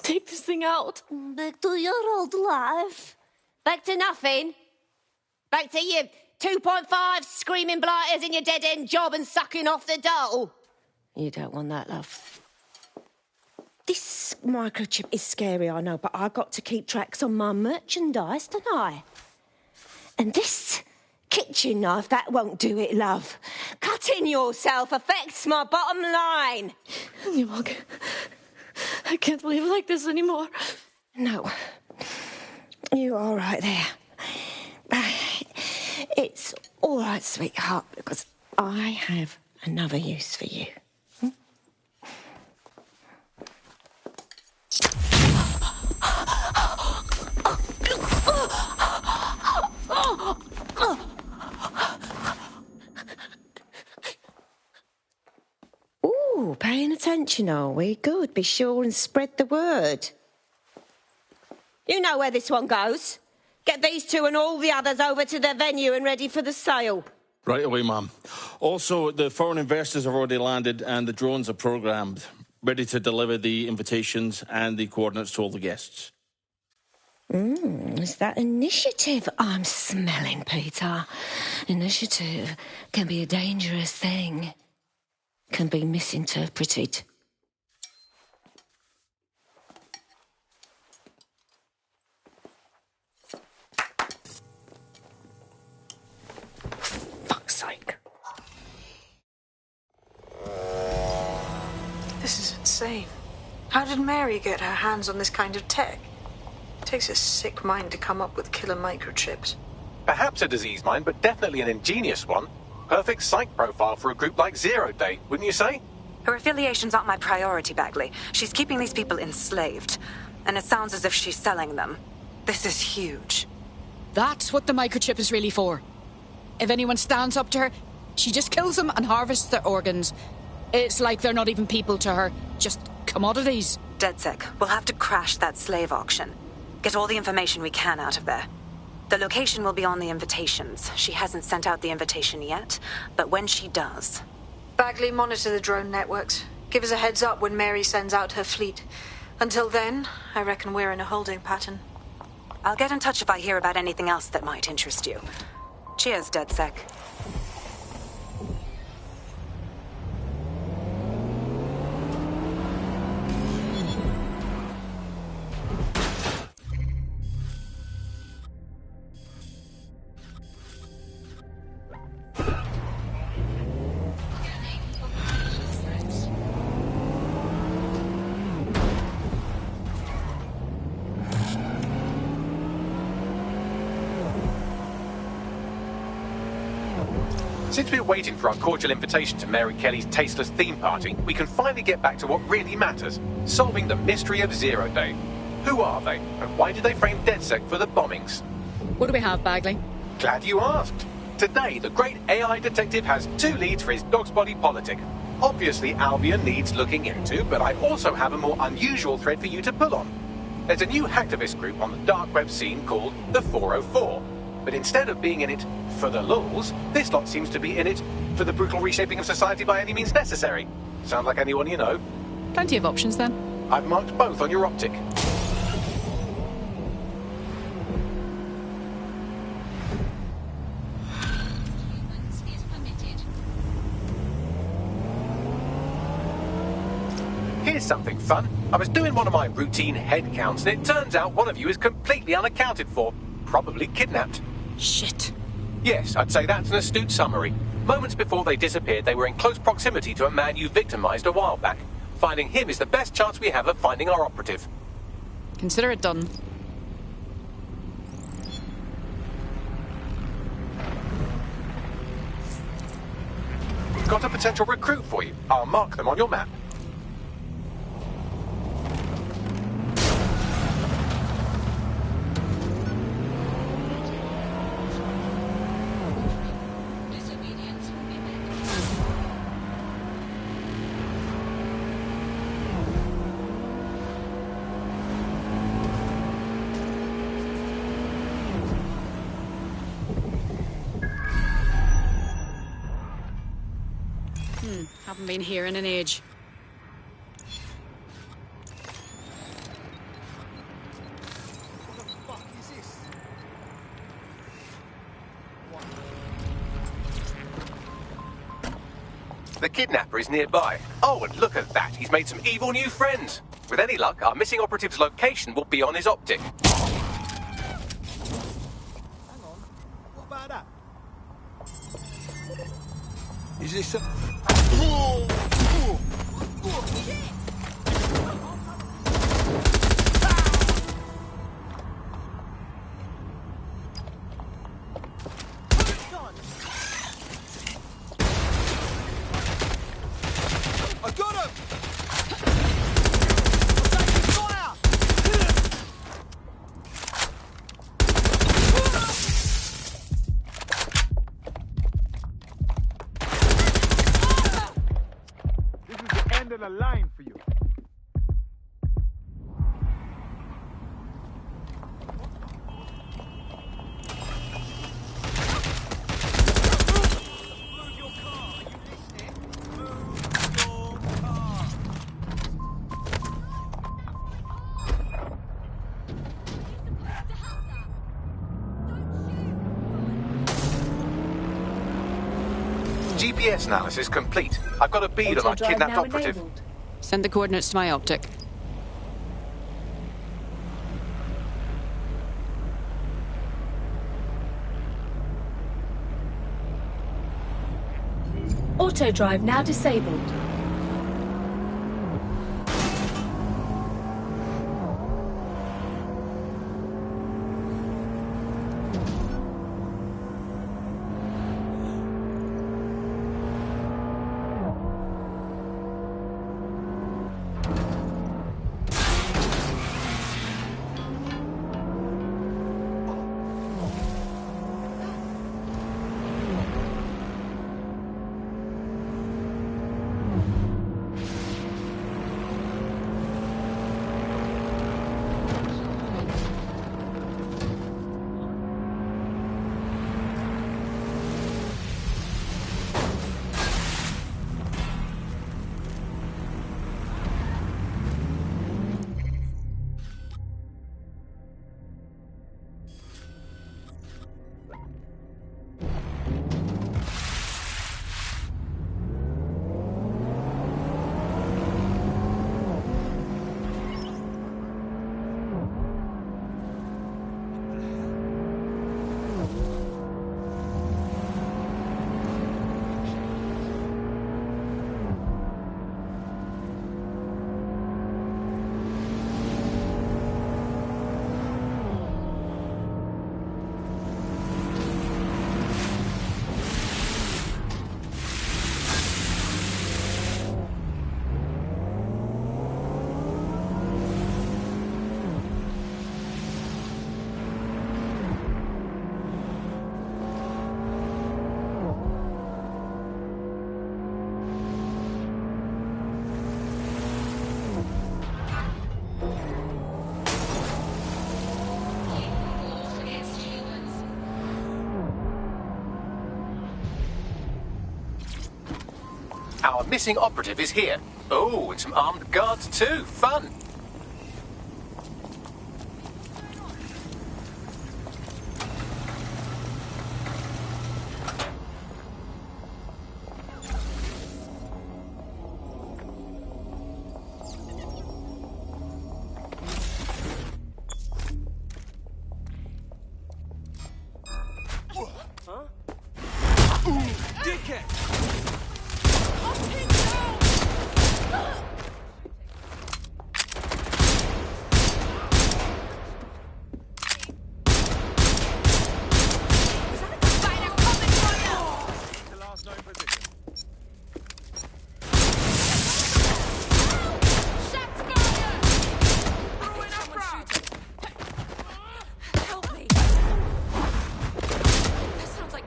Take this thing out. Back to your old life. Back to nothing. Back to you 2.5 screaming blighters in your dead-end job and sucking off the dole. You don't want that, love. This microchip is scary, I know, but I got to keep tracks on my merchandise, don't I? And this kitchen knife, that won't do it, love. Cutting yourself affects my bottom line. I can't live like this anymore. No. You're all right there. It's all right, sweetheart, because I have another use for you. Ooh, paying attention, are we? Good. Be sure and spread the word. You know where this one goes. Get these two and all the others over to their venue and ready for the sale. Right away, Mum. Also, the foreign investors have already landed and the drones are programmed, ready to deliver the invitations and the coordinates to all the guests. Is that initiative I'm smelling, Peter? Initiative can be a dangerous thing. Can be misinterpreted. Fuck's sake. This is insane. How did Mary get her hands on this kind of tech? It takes a sick mind to come up with killer microchips. Perhaps a disease mind, but definitely an ingenious one. Perfect psych profile for a group like Zero Day, wouldn't you say? Her affiliations aren't my priority, Bagley. She's keeping these people enslaved. And it sounds as if she's selling them. This is huge. That's what the microchip is really for. If anyone stands up to her, she just kills them and harvests their organs. It's like they're not even people to her, just commodities. DedSec, we'll have to crash that slave auction. Get all the information we can out of there. The location will be on the invitations. She hasn't sent out the invitation yet, but when she does... Bagley, monitor the drone networks. Give us a heads up when Mary sends out her fleet. Until then, I reckon we're in a holding pattern. I'll get in touch if I hear about anything else that might interest you. Cheers, DedSec. Since we're waiting for our cordial invitation to Mary Kelly's tasteless theme party, we can finally get back to what really matters, solving the mystery of Zero Day. Who are they, and why did they frame DedSec for the bombings? What do we have, Bagley? Glad you asked. Today, the great AI detective has 2 leads for his dog's body politic. Obviously, Albion needs looking into, but I also have a more unusual thread for you to pull on. There's a new hacktivist group on the dark web scene called the 404. But instead of being in it for the lulz, this lot seems to be in it for the brutal reshaping of society by any means necessary. Sound like anyone you know? Plenty of options, then. I've marked both on your optic. Here's something fun. I was doing one of my routine head counts, and it turns out one of you is completely unaccounted for. Probably kidnapped. Shit. Yes, I'd say that's an astute summary. Moments before they disappeared, they were in close proximity to a man you victimized a while back. Finding him is the best chance we have of finding our operative. Consider it done. We've got a potential recruit for you. I'll mark them on your map. Haven't been here in an age. The kidnapper is nearby. Oh, and look at that. He's made some evil new friends. With any luck, our missing operative's location will be on his optic. Hang on. What about that? Is this a... I got him! I'm taking fire! This is the end of the line for you. GPS analysis complete. I've got a bead on our kidnapped operative. Send the coordinates to my optic. Auto drive now disabled. Our missing operative is here. Oh, and some armed guards too. Fun.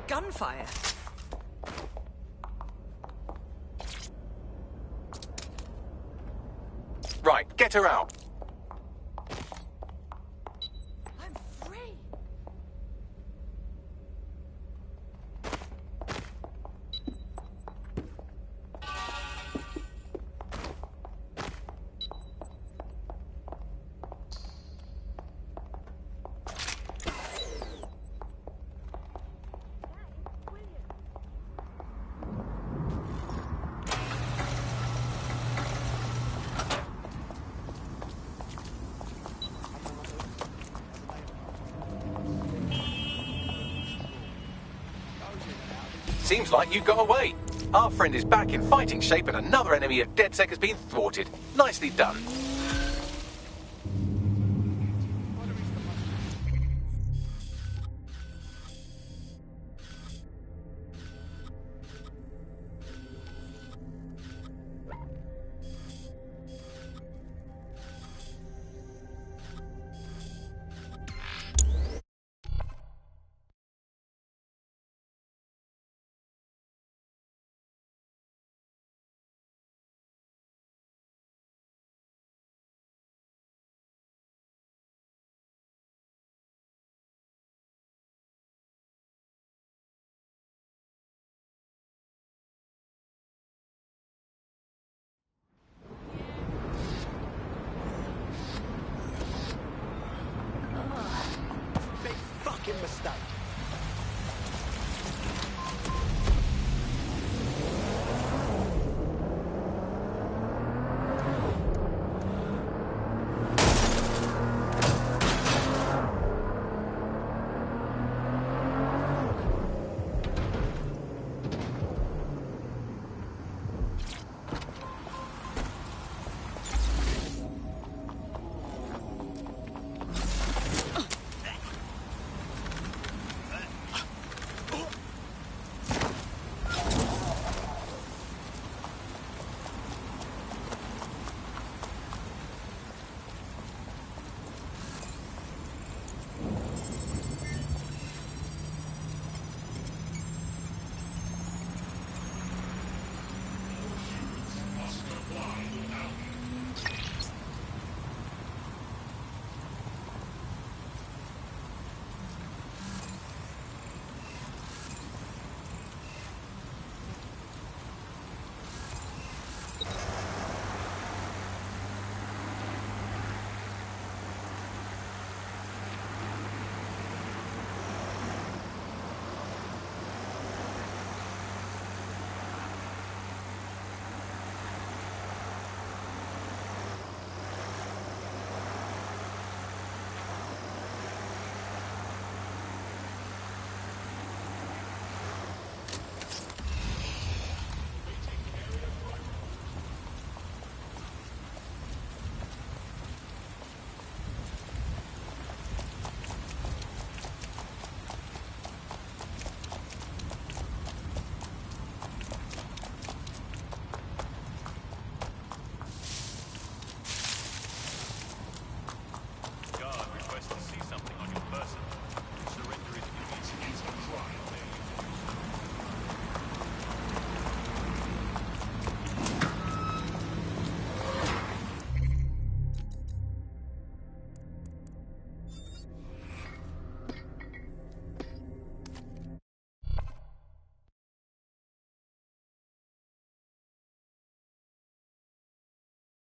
Gunfire. Right, get her out. I'm free. Seems like you got away. Our friend is back in fighting shape and another enemy of DedSec has been thwarted. Nicely done. Big fucking mistake.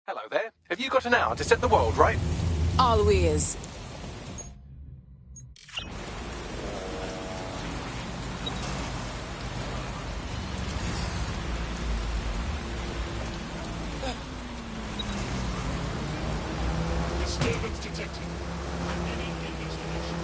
Hello there. Have you got an hour to set the world right? Always. Disturbance detected. Any investigation?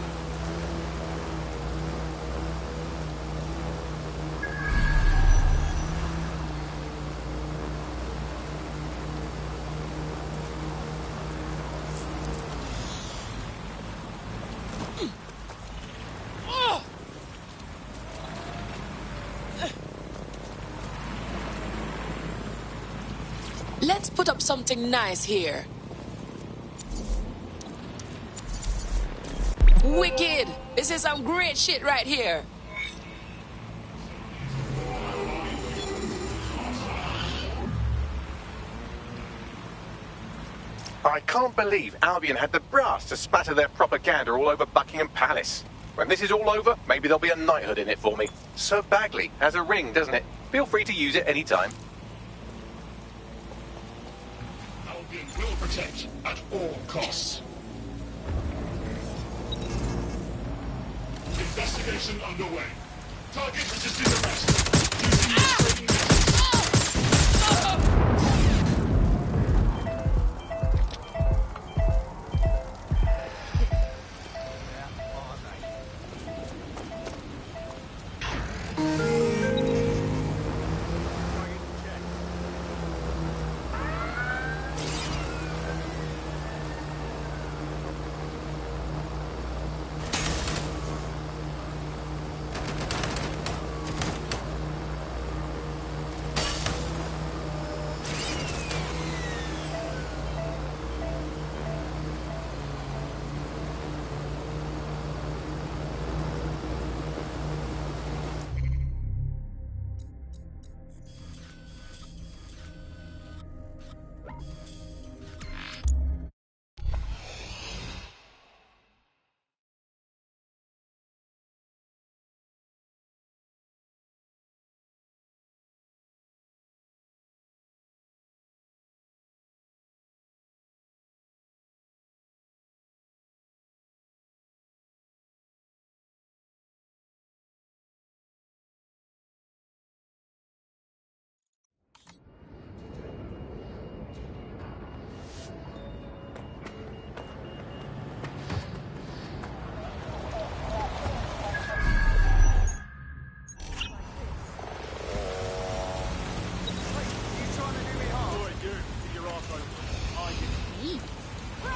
Let's put up something nice here. Wicked! This is some great shit right here. I can't believe Albion had the brass to spatter their propaganda all over Buckingham Palace. When this is all over, maybe there'll be a knighthood in it for me. Sir Bagley has a ring, doesn't it? Feel free to use it any time. Albion will protect at all costs. Investigation underway. Target resisting arrest. Using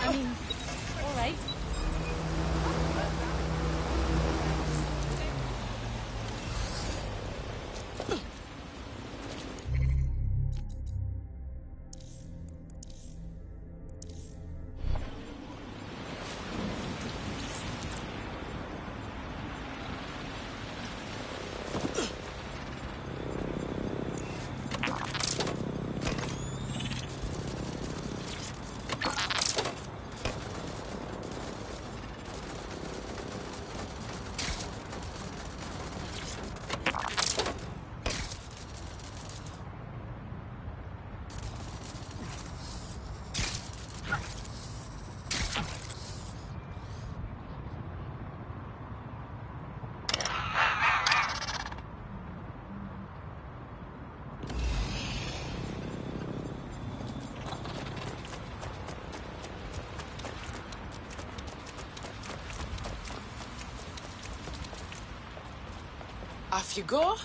restraining Off you go.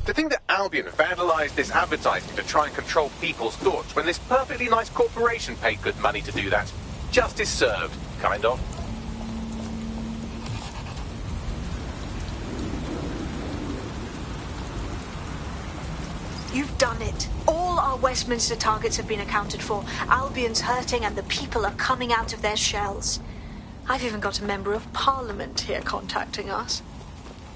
To think that Albion vandalized this advertising to try and control people's thoughts when this perfectly nice corporation paid good money to do that. Justice served, kind of. You've done it. All our Westminster targets have been accounted for. Albion's hurting and the people are coming out of their shells. I've even got a member of Parliament here contacting us.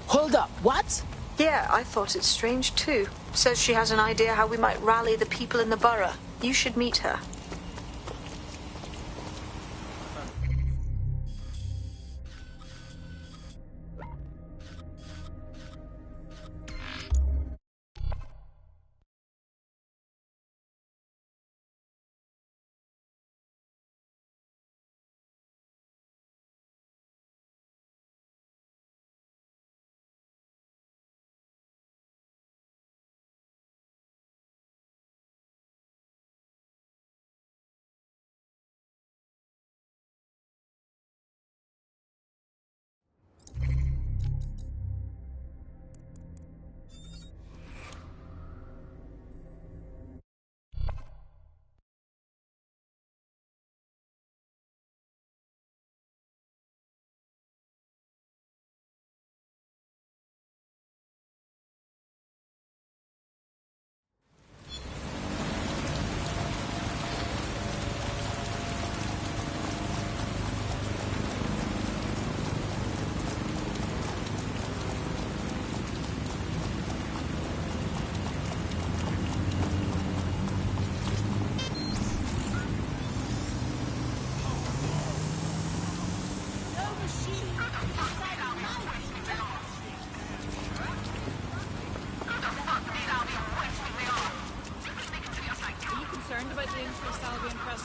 Hold up, what? Yeah, I thought it strange too. Says she has an idea how we might rally the people in the borough. You should meet her.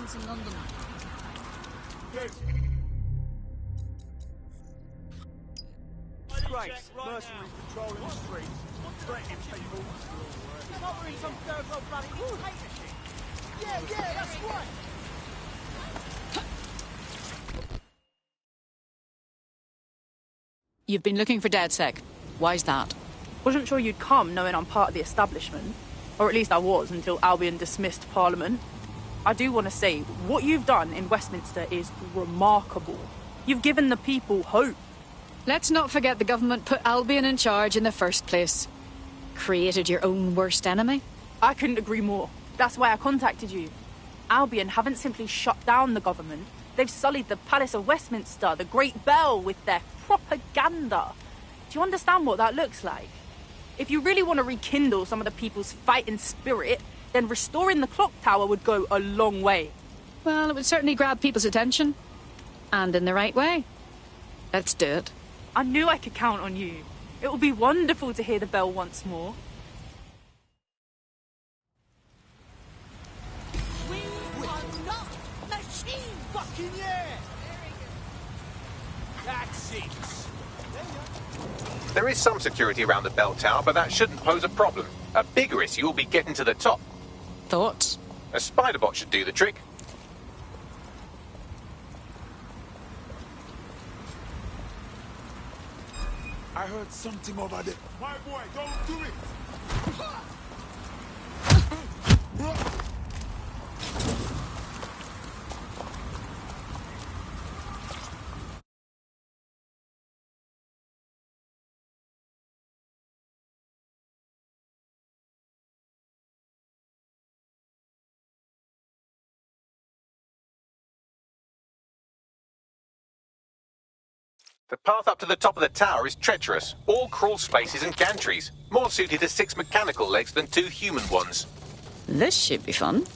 In London. Disgrace, mercenaries patrolling the streets, threatening people. You're not really some third world bloody dictatorship. Yeah, that's right. You've been looking for DedSec. Why's that? Wasn't sure you'd come knowing I'm part of the establishment. Or at least I was until Albion dismissed Parliament. I do want to say, what you've done in Westminster is remarkable. You've given the people hope. Let's not forget the government put Albion in charge in the first place. Created your own worst enemy. I couldn't agree more. That's why I contacted you. Albion haven't simply shut down the government. They've sullied the Palace of Westminster, the Great Bell, with their propaganda. Do you understand what that looks like? If you really want to rekindle some of the people's fighting spirit, then restoring the clock tower would go a long way. Well, it would certainly grab people's attention. And in the right way. Let's do it. I knew I could count on you. It will be wonderful to hear the bell once more. We are not machine fucking yeah! That's it. There is some security around the bell tower, but that shouldn't pose a problem. A bigger issue will be getting to the top. Thoughts? A spider bot should do the trick. I heard something over there. My boy, don't do it! The path up to the top of the tower is treacherous. All crawl spaces and gantries. More suited to 6 mechanical legs than 2 human ones. This should be fun.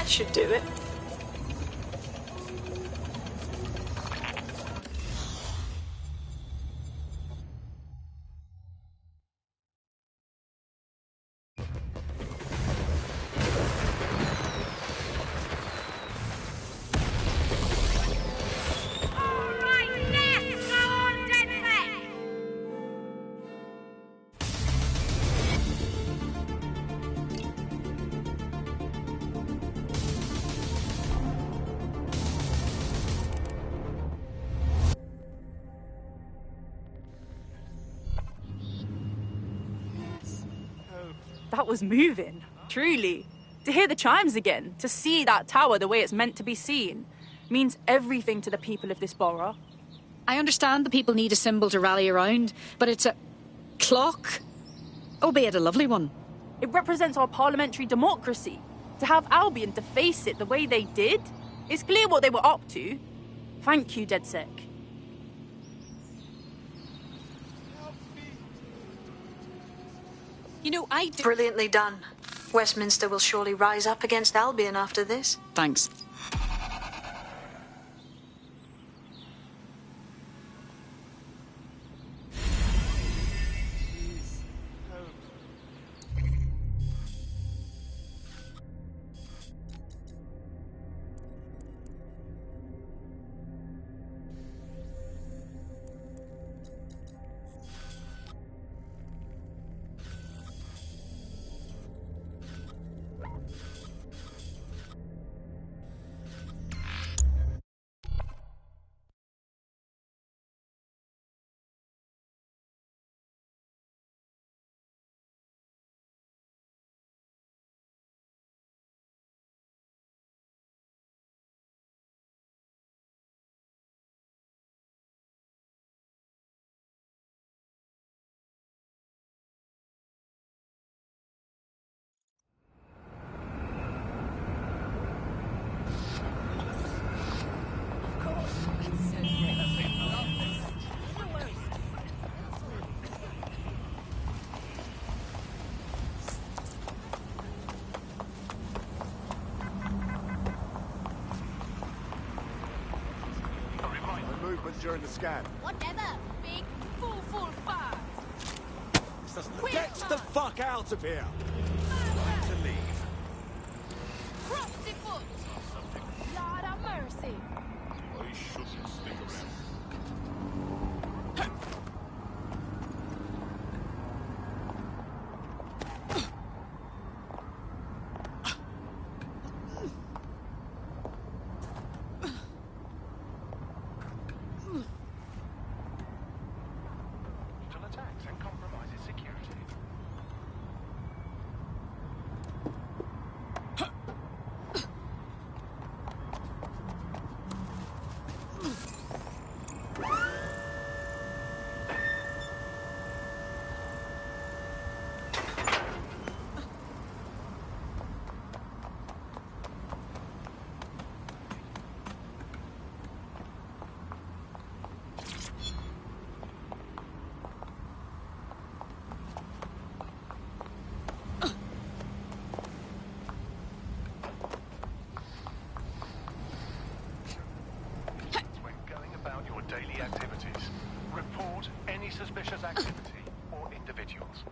Should do it. That was moving, truly. To hear the chimes again, to see that tower the way it's meant to be seen, means everything to the people of this borough. I understand the people need a symbol to rally around, but it's a clock, albeit a lovely one. It represents our parliamentary democracy. To have Albion deface it the way they did, it's clear what they were up to. Thank you, DedSec. You know, Brilliantly done. Westminster will surely rise up against Albion after this. Thanks. During the scan. Whatever, big full fast. Get the fuck out of here! Time to leave. Cross the foot. Lord of mercy. I shouldn't stick around. Daily activities. Report any suspicious activity or individuals.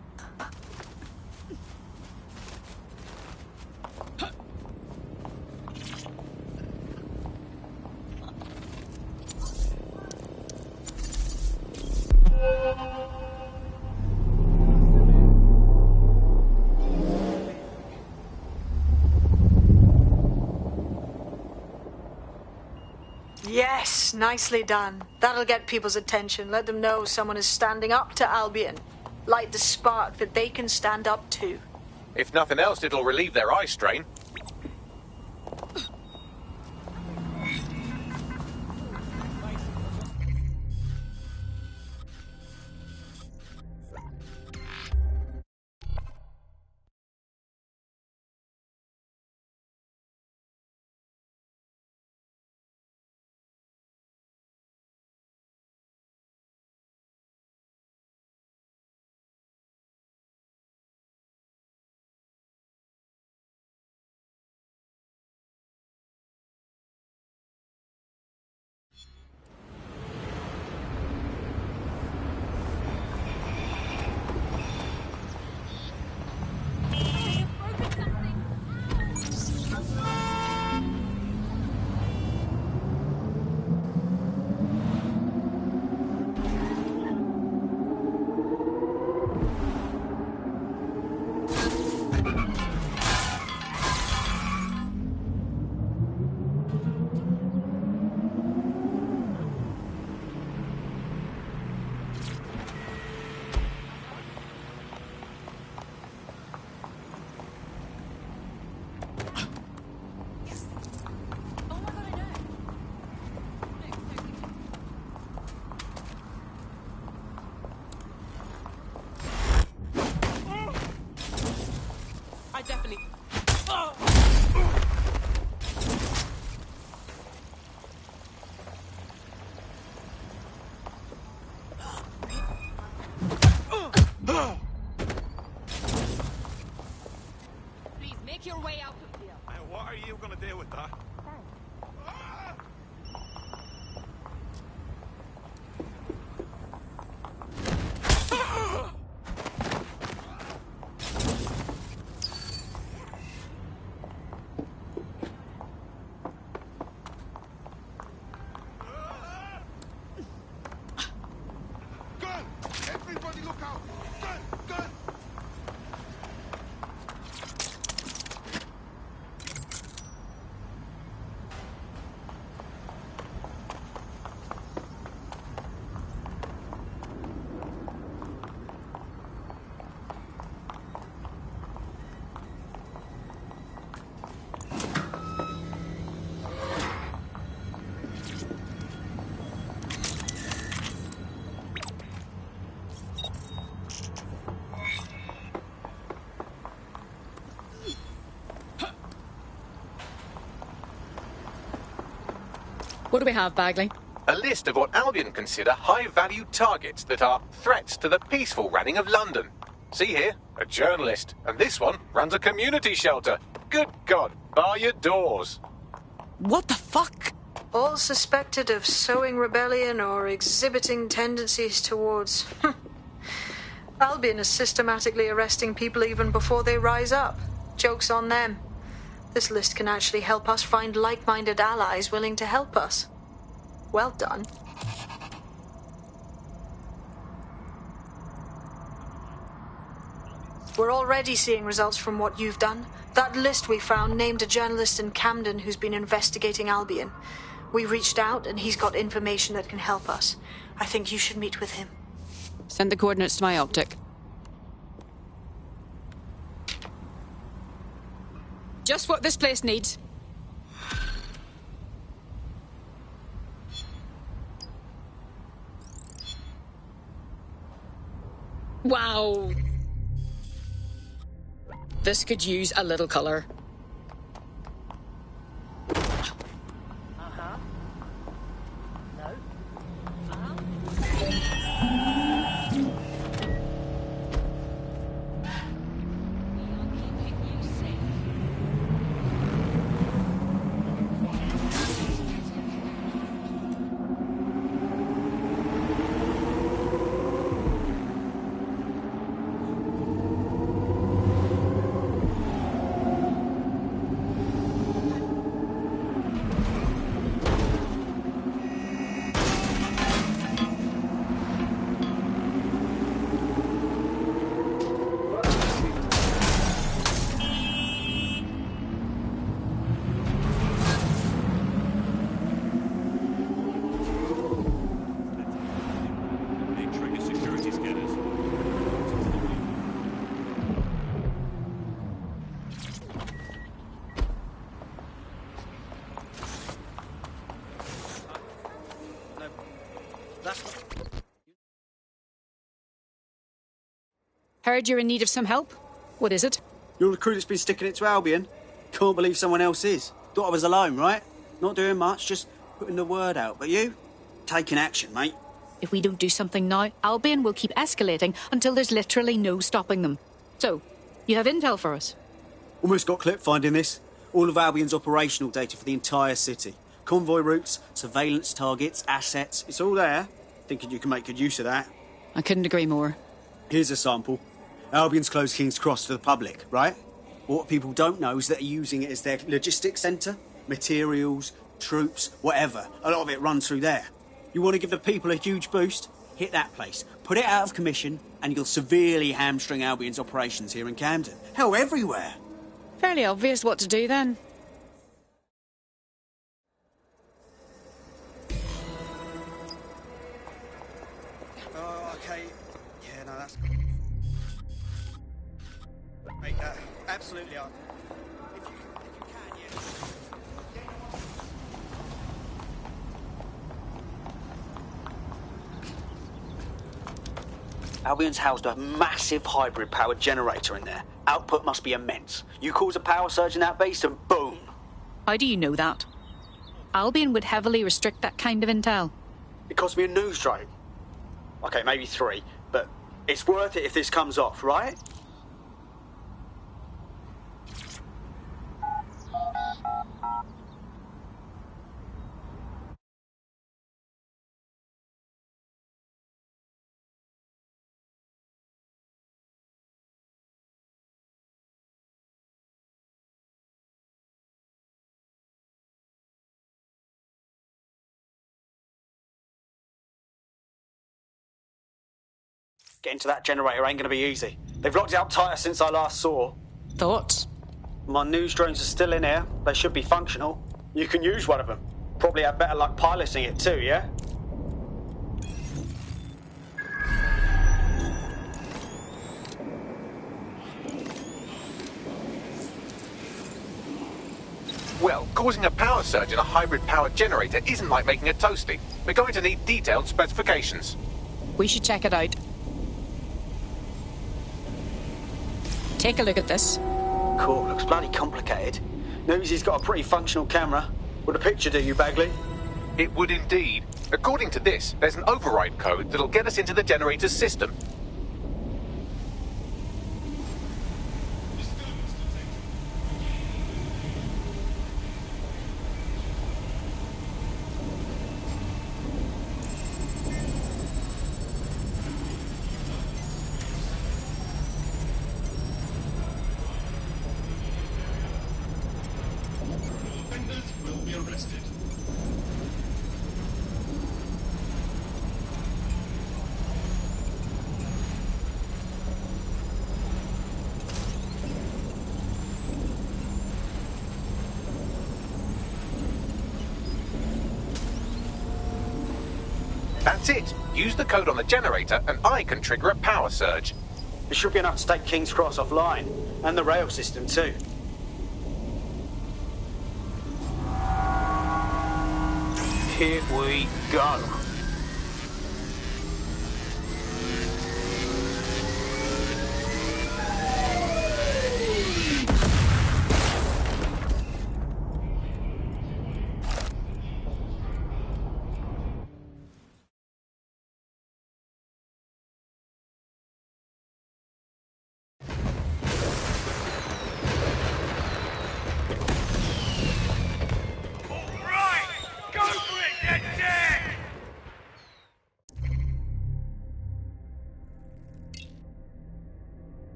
Yes, nicely done. That'll get people's attention. Let them know someone is standing up to Albion. Light the spark that they can stand up to. If nothing else, it'll relieve their eye strain. I definitely... Please make your way out of here. And what are you gonna do with that? Gun! Everybody look out! Gun! Gun! What do we have, Bagley? A list of what Albion consider high-value targets that are threats to the peaceful running of London. See here, a journalist, and this one runs a community shelter. Good God, bar your doors. What the fuck? All suspected of sowing rebellion or exhibiting tendencies towards... Albion is systematically arresting people even before they rise up. Joke's on them. This list can actually help us find like-minded allies willing to help us. Well done. We're already seeing results from what you've done. That list we found named a journalist in Camden who's been investigating Albion. We reached out and he's got information that can help us. I think you should meet with him. Send the coordinates to my optic. Just what this place needs. Wow. This could use a little colour. Heard you're in need of some help. What is it? You're the crew that's been sticking it to Albion. Can't believe someone else is. Thought I was alone, right? Not doing much, just putting the word out. But you? Taking action, mate. If we don't do something now, Albion will keep escalating until there's literally no stopping them. So, you have intel for us? Almost got clipped finding this. All of Albion's operational data for the entire city. Convoy routes, surveillance targets, assets. It's all there. Thinking you can make good use of that. I couldn't agree more. Here's a sample. Albion's closed King's Cross to the public, right? What people don't know is that they're using it as their logistics centre. Materials, troops, whatever. A lot of it runs through there. You want to give the people a huge boost? Hit that place. Put it out of commission, and you'll severely hamstring Albion's operations here in Camden. Hell, everywhere. Fairly obvious what to do then. Oh, okay. Yeah, no, that's... Mate, absolutely up. If you can, yeah. Albion's housed a massive hybrid-powered generator in there. Output must be immense. You cause a power surge in that beast and boom! How do you know that? Albion would heavily restrict that kind of intel. It cost me a news drone. Okay, maybe 3, but it's worth it if this comes off, right? Getting to that generator ain't gonna be easy. They've locked it up tighter since I last saw. Thoughts? My news drones are still in here. They should be functional. You can use one of them. Probably have better luck piloting it too, yeah? Well, causing a power surge in a hybrid-powered generator isn't like making a toasty. We're going to need detailed specifications. We should check it out. Take a look at this. Cool, looks bloody complicated. Newsy's got a pretty functional camera. Would a picture do you, Bagley? It would indeed. According to this, there's an override code that'll get us into the generator's system. That's it. Use the code on the generator and I can trigger a power surge. It should be enough to take King's Cross offline. And the rail system too. Here we go.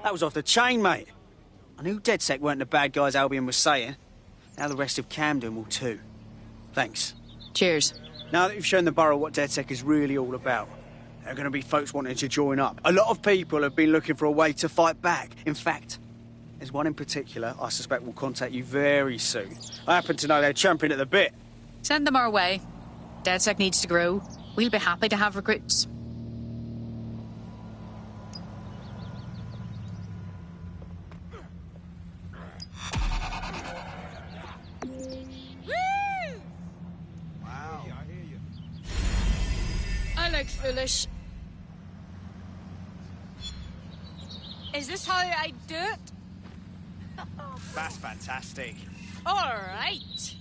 That was off the chain, mate. I knew DedSec weren't the bad guys Albion was saying. Now the rest of Camden will too. Thanks. Cheers. Now that you've shown the borough what DedSec is really all about, there are going to be folks wanting to join up. A lot of people have been looking for a way to fight back. In fact, there's one in particular I suspect will contact you very soon. I happen to know they're champing at the bit. Send them our way. DedSec needs to grow. We'll be happy to have recruits. look foolish. Is this how I do it? That's fantastic. All right.